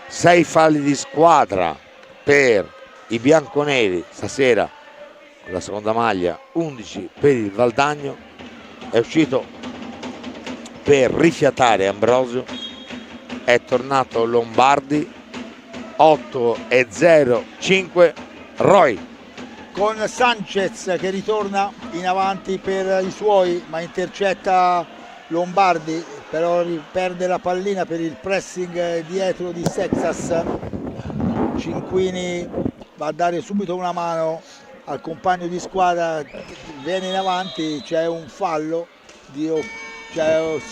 6 falli di squadra per i bianconeri stasera con la seconda maglia, 11 per il Valdagno, è uscito per rifiatare Ambrosio, è tornato Lombardi, 8:05 Roy. Con Sanchez che ritorna in avanti per i suoi, ma intercetta Lombardi, però perde la pallina per il pressing dietro di Sexas. Cinquini va a dare subito una mano al compagno di squadra che viene in avanti, c'è un fallo, si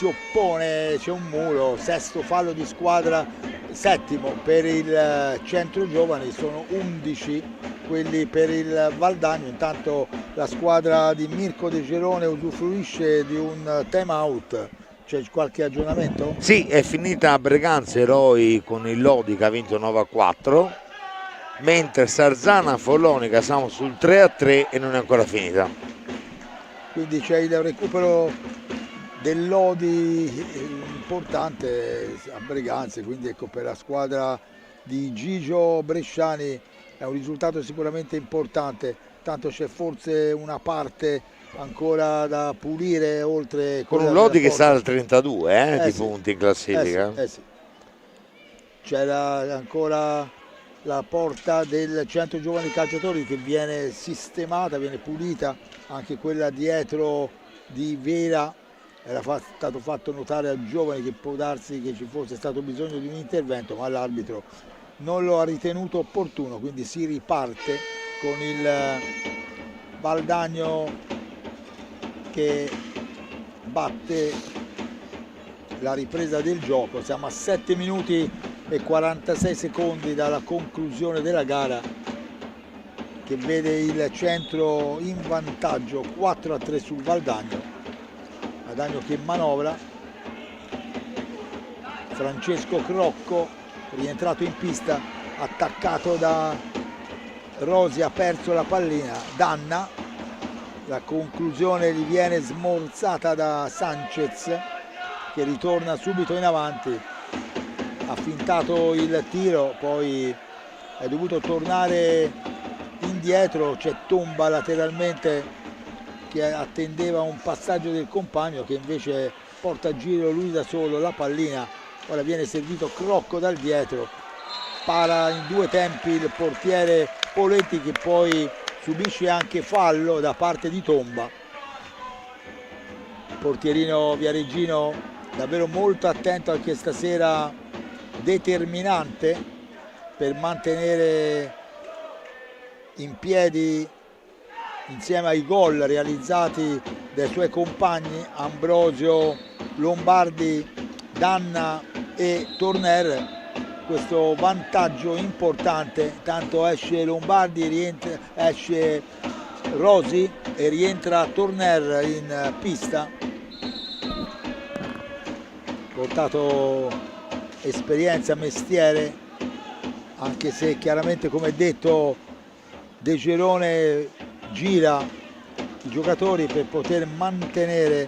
oppone, c'è un muro, sesto fallo di squadra, settimo per il centro giovani, sono 11 quelli per il Valdagno. Intanto la squadra di Mirko De Gerone usufruisce di un time out. C'è qualche aggiornamento? Sì, è finita Breganze Eroi con il Lodi che ha vinto 9-4, mentre Sarzana Follonica siamo sul 3-3 e non è ancora finita. Quindi c'è il recupero del Lodi importante a Breganze, quindi ecco, per la squadra di Gigio Bresciani è un risultato sicuramente importante, tanto c'è forse una parte ancora da pulire oltre Con un Lodi che sta al 32 di sì, punti in classifica. Sì. C'è ancora la porta del centro giovani calciatori che viene sistemata, viene pulita, anche quella dietro di Vera era stato fatto notare al giovane che può darsi che ci fosse stato bisogno di un intervento, ma l'arbitro non lo ha ritenuto opportuno, quindi si riparte con il Valdagno che batte la ripresa del gioco. Siamo a 7 minuti e 46 secondi dalla conclusione della gara, che vede il centro in vantaggio 4-3 sul Valdagno. Valdagno che manovra, Francesco Crocco rientrato in pista, attaccato da Rosi, ha perso la pallina, Danna, la conclusione gli viene smorzata da Sanchez che ritorna subito in avanti, ha fintato il tiro, poi è dovuto tornare indietro, c'è Tomba lateralmente che attendeva un passaggio del compagno che invece porta a giro lui da solo la pallina. Ora viene servito Crocco dal dietro, para in due tempi il portiere Poletti che poi subisce anche fallo da parte di Tomba. Il portierino viareggino davvero molto attento anche stasera, determinante per mantenere in piedi insieme ai gol realizzati dai suoi compagni Ambrosio, Lombardi, Danna e Torner, questo vantaggio importante. Tanto esce Lombardi, esce Rosi e rientra Torner in pista, portato esperienza, mestiere, anche se chiaramente, come detto, De Gerone gira i giocatori per poter mantenere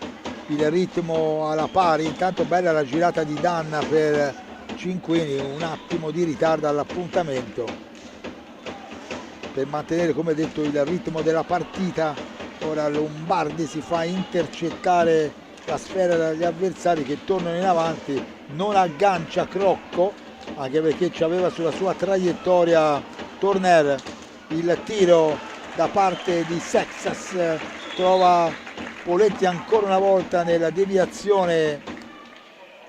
il ritmo alla pari. Intanto bella la girata di Danna per Cinquini, un attimo di ritardo all'appuntamento per mantenere, come detto, il ritmo della partita. Ora Lombardi si fa intercettare la sfera dagli avversari che tornano in avanti, non aggancia Crocco anche perché ci aveva sulla sua traiettoria Torner. Il tiro da parte di Sexas trova Poletti ancora una volta nella deviazione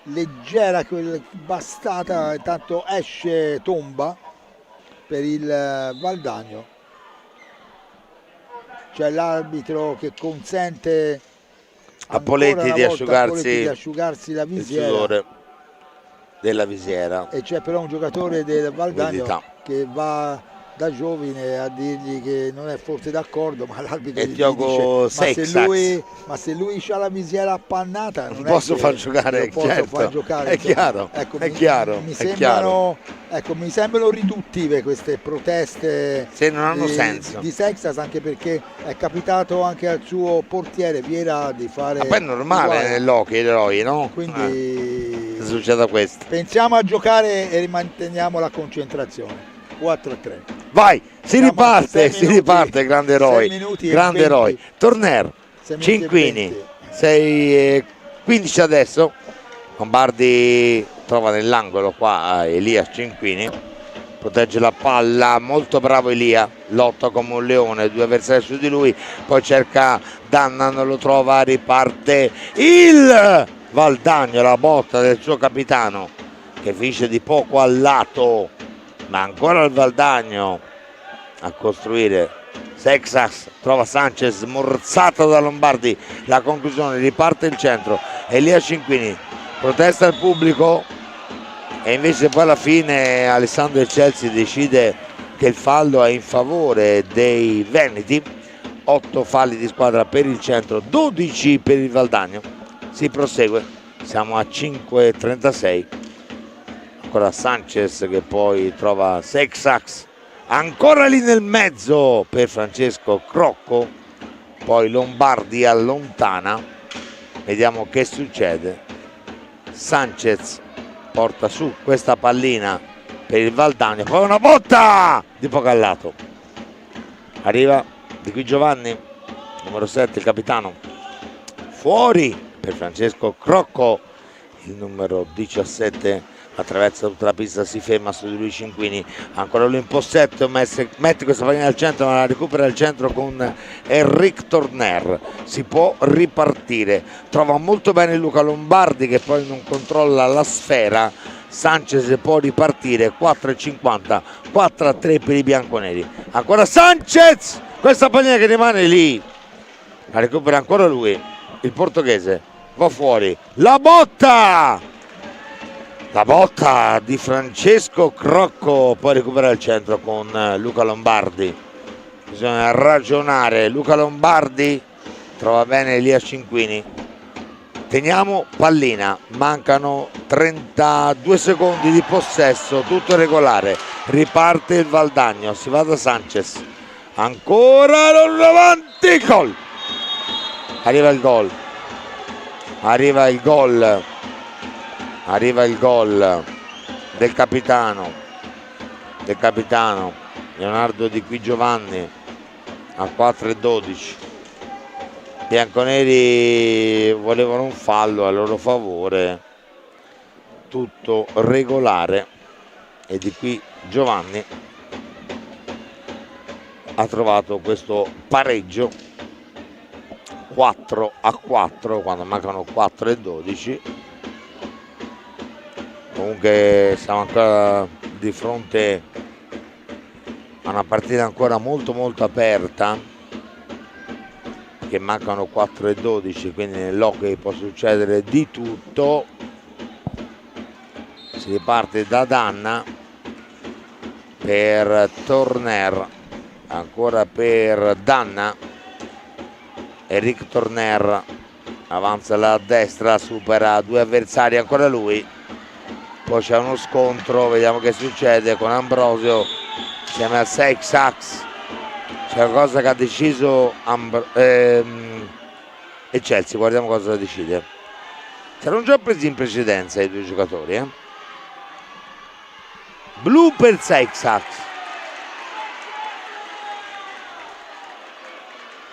leggera, bastata. Intanto esce Tomba per il Valdagno, c'è l'arbitro che consente a Poletti di asciugarsi la visiera, il sudore della visiera, e c'è però un giocatore del Valdagno che va da Giovine a dirgli che non è forse d'accordo, ma l'arbitro gli dice ma se lui ha la visiera appannata non posso far giocare, far giocare. È chiaro, ecco, è chiaro, mi sembrano riduttive queste proteste, se non hanno senso, di Sexas, anche perché è capitato anche al suo portiere Viera di fare, ma poi è normale nell'hockey eroi, no? Quindi succeda questo. Pensiamo a giocare e rimanteniamo la concentrazione. 4-3. Vai, si riparte, grande eroi. Torner, Cinquini, 15 adesso. Lombardi trova nell'angolo qua Elia Cinquini, protegge la palla, molto bravo Elia, lotta come un leone, due avversari su di lui, poi cerca Danna, non lo trova, riparte il Valdagno, la botta del suo capitano che finisce di poco al lato, ma ancora il Valdagno a costruire Seixas trova Sanchez, morzato da Lombardi, la conclusione, riparte il centro, Elia Cinquini, protesta il pubblico e invece poi alla fine Alessandro Del Chelsea decide che il fallo è in favore dei Veneti. 8 falli di squadra per il centro, 12 per il Valdagno. Si prosegue, siamo a 5:36, ancora Sanchez che poi trova Seixas, ancora lì nel mezzo per Francesco Crocco, poi Lombardi allontana, vediamo che succede. Sanchez porta su questa pallina per il Valdagno, poi una botta di Pocallato, arriva Di Qui Giovanni, numero 7, il capitano, fuori per Francesco Crocco, il numero 17 attraversa tutta la pista, si ferma su di lui Cinquini, ancora lui in possesso, mette questa pallina al centro, ma la recupera al centro con Enric Torner, si può ripartire, trova molto bene Luca Lombardi che poi non controlla la sfera. Sanchez può ripartire, 4:50, 4-3 per i bianconeri, ancora Sanchez, questa pallina che rimane lì, la recupera ancora lui, il portoghese, va fuori, la botta di Francesco Crocco, poi recupera il centro con Luca Lombardi, bisogna ragionare, Luca Lombardi trova bene Elia Cinquini, teniamo pallina, mancano 32 secondi di possesso, tutto regolare, riparte il Valdagno, si va da Sanchez, ancora non avanti, gol, arriva il gol del capitano Leonardo Di Qui Giovanni a 4:12. Bianconeri volevano un fallo a loro favore, tutto regolare, e Di Qui Giovanni ha trovato questo pareggio 4-4 quando mancano 4:12. Comunque siamo ancora di fronte a una partita ancora molto aperta, che mancano 4:12, quindi nell'hockey può succedere di tutto. Si riparte da Danna per Torner, ancora per Danna, Enric Torner avanza alla destra, supera 2 avversari, ancora lui, poi c'è uno scontro, vediamo che succede con Ambrosio insieme a Seixas, c'è qualcosa che ha deciso e Chelsea, guardiamo cosa decide. Si erano già presi in precedenza i due giocatori, blu per Seixas,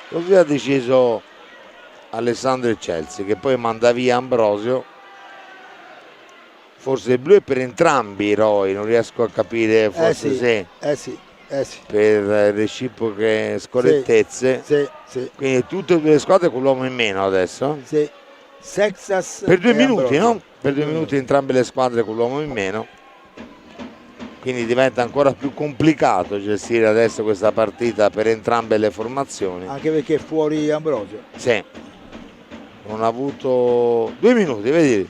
così ha deciso Alessandro e Chelsea, che poi manda via Ambrosio. Forse il blu è per entrambi, Roy, non riesco a capire, forse sì. Per reciproche scorrettezze. Sì. Quindi tutte e due le squadre con l'uomo in meno adesso. Sì. Seixas per 2 minuti, Ambrosio. no? Per 2 minuti entrambe le squadre con l'uomo in meno. Quindi diventa ancora più complicato gestire adesso questa partita per entrambe le formazioni. Anche perché è fuori Ambrosio. Sì. Non ha avuto 2 minuti, vedi?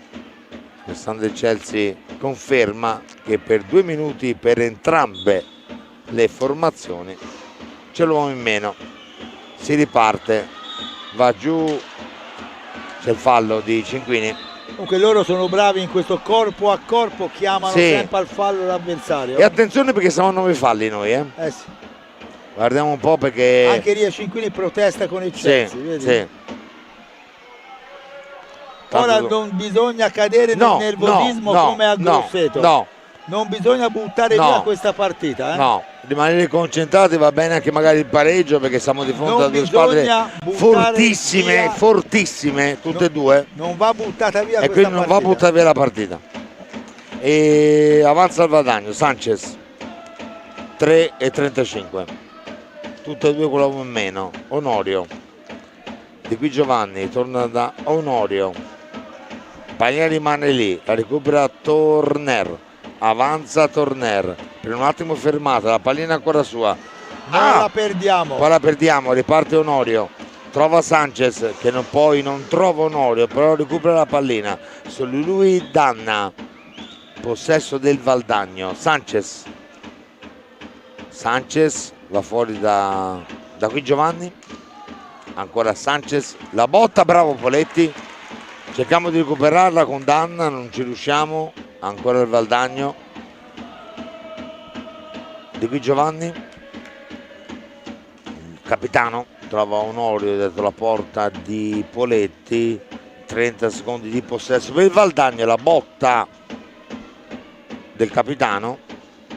Alessandro Chelsea conferma che per 2 minuti per entrambe le formazioni c'è l'uomo in meno. Si riparte, va giù, c'è il fallo di Cinquini. Comunque loro sono bravi in questo corpo a corpo, chiamano Sì. sempre al fallo l'avversario. E attenzione perché siamo a 9 falli noi, Sì. Guardiamo un po' perché Anche Elia Cinquini protesta con il Chelsea, vedi? sì. Ora Tanto- non bisogna cadere nel nervosismo come a Grosseto. no, Non bisogna buttare No. via questa partita. no, rimanere concentrati, va bene anche magari il pareggio perché siamo di fronte Non a due squadre bisogna buttare via- fortissime, tutte e due, Non va buttata via e questa quindi non va partita. buttata via la partita. E avanza il Valdagno, Sanchez 3:35, tutte e due con l'uomo in meno. Onorio, Di Qui Giovanni torna da Onorio, pallina rimane lì, la recupera Torner, avanza Torner, per un attimo fermata, la pallina ancora sua, la perdiamo. Poi la perdiamo, riparte Onorio, trova Sanchez che poi non trova Onorio, però recupera la pallina. Su lui Danna, possesso del Valdagno. Sanchez va fuori da qui Giovanni, ancora Sanchez, la botta, bravo Poletti, cerchiamo di recuperarla con Danna, non ci riusciamo, ancora il Valdagno, di qui Giovanni, il capitano trova Onorio dietro la porta di Poletti, 30 secondi di possesso per il Valdagno, la botta del capitano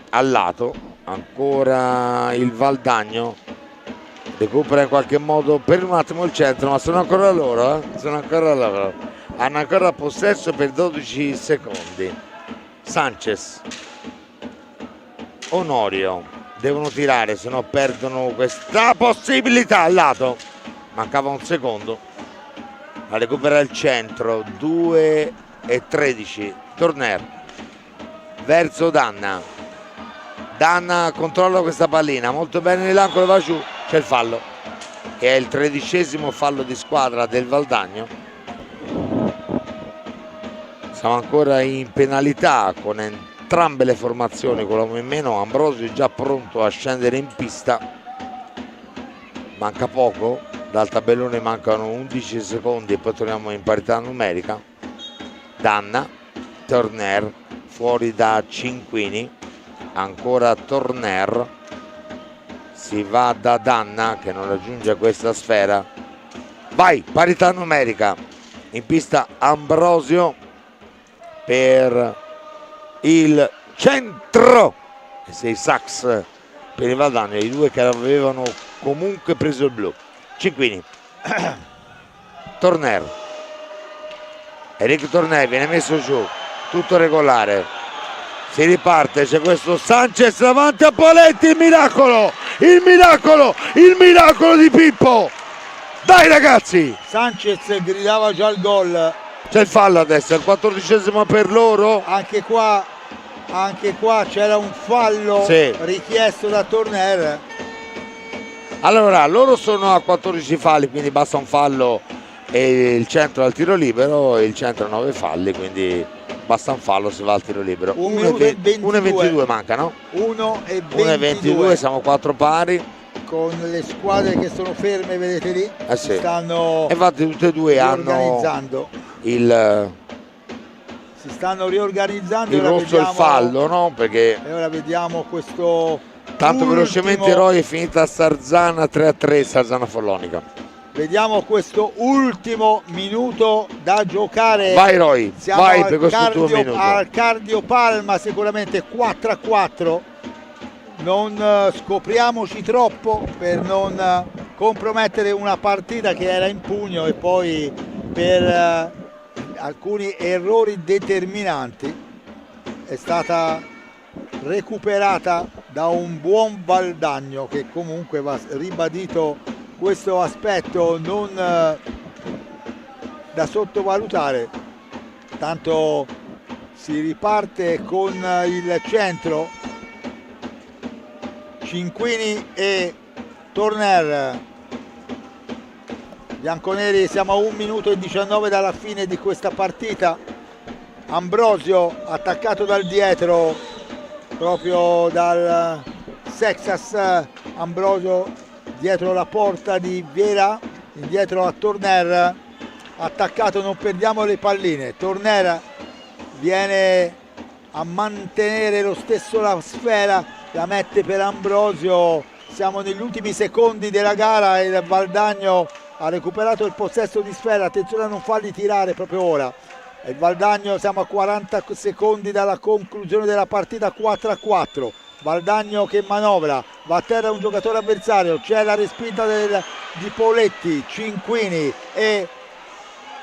al lato, ancora il Valdagno recupera in qualche modo per un attimo il centro, ma sono ancora loro, hanno ancora possesso per 12 secondi. Sanchez, Onorio devono tirare, se no perdono questa possibilità. Al lato mancava un secondo a recuperare il centro, 2:13. Torner verso Danna, controlla questa pallina molto bene nell'angolo, va giù, c'è il fallo che è il 13° fallo di squadra del Valdagno. Siamo ancora in penalità con entrambe le formazioni, con l'uomo in meno. Ambrosio è già pronto a scendere in pista, manca poco, dal tabellone mancano 11 secondi e poi torniamo in parità numerica. Danna, Torner fuori da Cinquini, ancora Torner, si va da Danna che non raggiunge questa sfera, vai, parità numerica, in pista Ambrosio per il centro e 6 sax per il Valdagno, i due che avevano comunque preso il blu. Cinquini, Torner, Enrico Torner viene messo giù, tutto regolare, si riparte, c'è questo Sanchez davanti a Poletti, il miracolo di Pippo, dai ragazzi! Sanchez gridava già il gol. C'è il fallo adesso, è il 14° per loro. Anche qua c'era un fallo, sì, richiesto da Torner. Allora, loro sono a 14 falli, quindi basta un fallo e il centro al tiro libero, il centro ha 9 falli, quindi basta un fallo, si va al tiro libero. 1:22 manca, no? 1:22, siamo 4 pari. Con le squadre che sono ferme, vedete lì, sì, stanno infatti tutte e due riorganizzando. Si stanno riorganizzando. Il rosso e il fallo, no? Perché e ora vediamo questo. Tanto velocemente Roy è finita a Sarzana 3-3, Sarzana Follonica. Vediamo questo ultimo minuto da giocare. Vai Roy, vai per questo tuo minuto. Al Cardio Palma sicuramente 4-4. Non scopriamoci troppo per non compromettere una partita che era in pugno e poi per alcuni errori determinanti è stata recuperata da un buon Valdagno, che comunque va ribadito questo aspetto non da sottovalutare. Tanto si riparte con il centro, Cinquini e Torner. Bianconeri, siamo a 1 minuto e 19 dalla fine di questa partita. Ambrosio attaccato dal dietro, proprio dal Sexas. Ambrosio dietro la porta di Viera, indietro a Torner, attaccato, non perdiamo le palline. Torner viene a mantenere lo stesso la sfera, la mette per Ambrosio. Siamo negli ultimi secondi della gara e il Valdagno ha recuperato il possesso di sfera. Attenzione a non farli tirare proprio ora. Il Valdagno, siamo a 40 secondi dalla conclusione della partita, 4-4. Valdagno che manovra, va a terra un giocatore avversario, c'è la respinta di Poletti, Cinquini e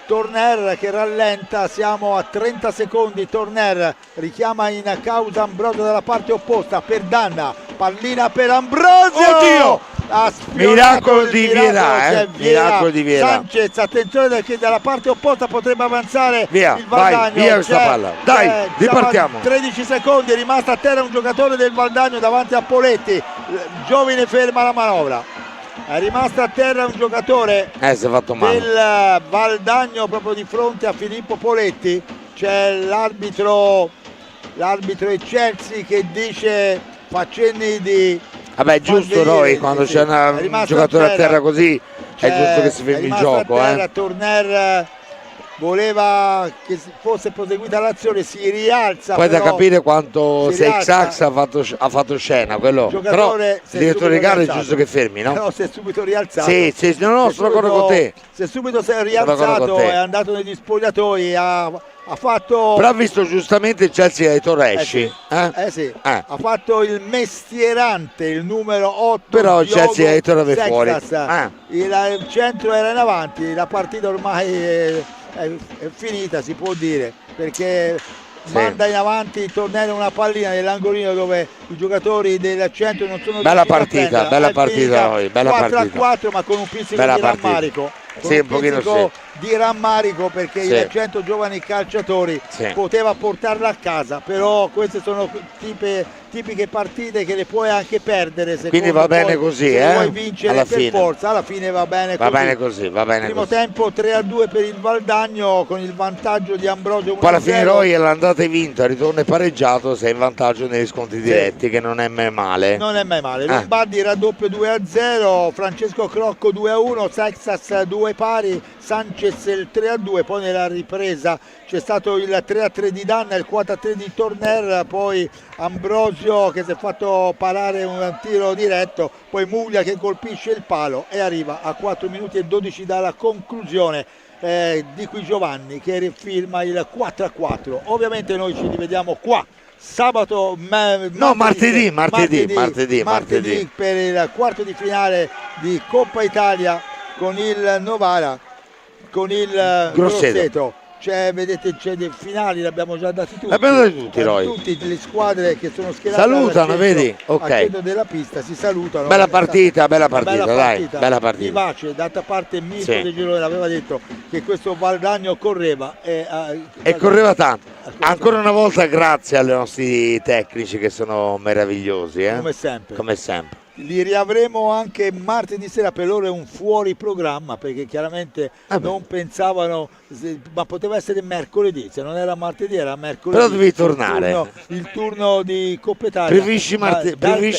Torner che rallenta. Siamo a 30 secondi, Torner richiama in causa Ambrosio dalla parte opposta per Danna, pallina per Ambrosio. Oddio! Miracolo di Viera, miracolo di Viera. Sanchez, attenzione perché dalla parte opposta potrebbe avanzare via, il Valdagno. Vai, via questa palla, dai, ripartiamo. 13 secondi, è rimasto a terra un giocatore del Valdagno davanti a Poletti. Giovine ferma la manovra, è rimasto a terra un giocatore si è fatto male. del Valdagno proprio di fronte a Filippo Poletti. C'è l'arbitro Eccelsi che dice faccenni di... Vabbè, è giusto Roy, quando c'è un giocatore a terra così è giusto che si fermi il gioco. Turner voleva che fosse proseguita l'azione, si rialza. Poi da capire quanto Seixax ha fatto scena, quello. Però il direttore di gara è giusto che fermi, no? No, si è subito rialzato. Sì, sono d'accordo con te. Si è subito rialzato, è andato negli spogliatoi, ha fatto... Però ha visto giustamente il Chelsea ai Torresci. Ha fatto il mestierante, il numero 8. Però il Chelsea ai Torresci fuori. Il centro era in avanti, la partita ormai è finita, si può dire, perché manda in avanti il Tornello una pallina nell'angolino dove i giocatori del centro non sono bella partita, bella partita noi, bella 4-4, ma con un pizzico di rammarico. Sì, un pochino di rammarico, perché il 100 giovani calciatori poteva portarla a casa, però queste sono tipiche partite che le puoi anche perdere, quindi va bene così, se vuoi vincere alla fine. Forza, alla fine va bene così. Primo tempo 3-2 per il Valdagno con il vantaggio di Ambrosio 1-0. Poi alla fine Roy l'andata è vinta, ritorno è pareggiato, sei in vantaggio negli scontri diretti, che non è mai male. Non è mai male. Lombardi raddoppio 2-0, Francesco Crocco 2-1, Seixas 2 pari, Sanchez il 3-2, poi nella ripresa c'è stato il 3-3 di Danna, il 4-3 di Torner, poi Ambrosio che si è fatto parare un tiro diretto, poi Muglia che colpisce il palo e arriva a 4 minuti e 12 dalla conclusione. Di qui Giovanni che firma il 4-4. Ovviamente noi ci rivediamo qua sabato, martedì per il quarto di finale di Coppa Italia con il Novara, con il Grosseto. Vedete, c'è dei finali, li abbiamo già dati tutti. Tutte le squadre che sono schierate salutano, vedi? Al centro della pista si salutano. Bella partita, dai, bella partita. Vivace, d'altra parte Mirko De Girone aveva detto che questo Valdagno correva e correva tanto. Ancora una volta grazie ai nostri tecnici che sono meravigliosi, come sempre. Li riavremo anche martedì sera, per loro è un fuori programma perché chiaramente non pensavano, ma poteva essere mercoledì, se non era martedì era mercoledì. Però devi tornare. Il turno di Coppa Italia. Preferisci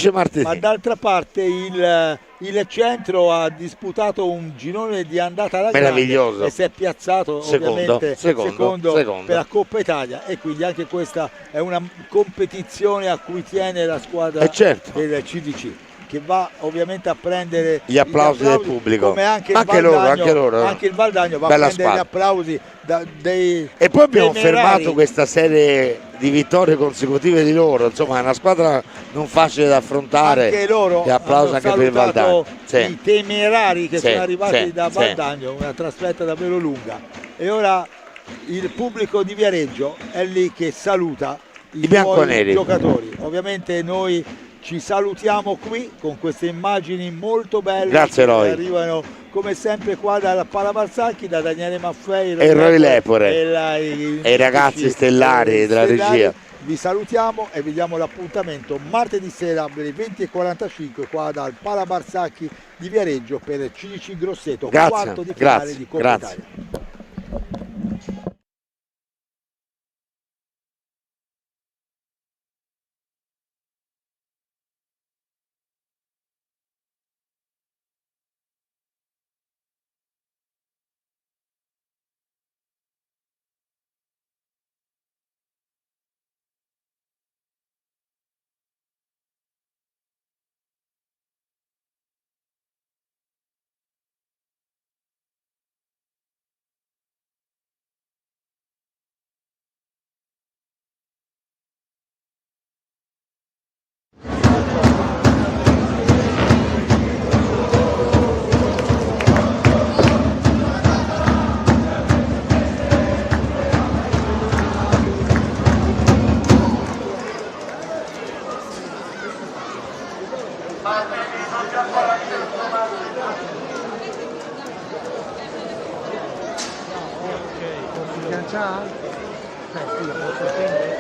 martedì. Ma d'altra parte il centro ha disputato un girone di andata alla meraviglioso grande e si è piazzato secondo per la Coppa Italia, e quindi anche questa è una competizione a cui tiene la squadra del CDC, che va ovviamente a prendere gli applausi del pubblico, come anche il Valdagno va a prendere gli applausi dei e poi abbiamo fermato questa serie di vittorie consecutive di loro, insomma è una squadra non facile da affrontare, anche loro gli applausi anche per il Valdagno, i temerari che sono arrivati da Valdagno, una trasferta davvero lunga, e ora il pubblico di Viareggio è lì che saluta i bianconeri giocatori. Ovviamente noi ci salutiamo qui con queste immagini molto belle. Grazie Roy. Che arrivano come sempre qua dalla Palamarsacchi, da Daniele Maffei e Roy Lepore e i ragazzi stellari della regia. Vi salutiamo e vi diamo l'appuntamento martedì sera alle 20:45 qua dal Palamarsacchi di Viareggio per il CDC Grosseto, quarto di finale di Coppa Italia. Già? Sì, la posso prendere?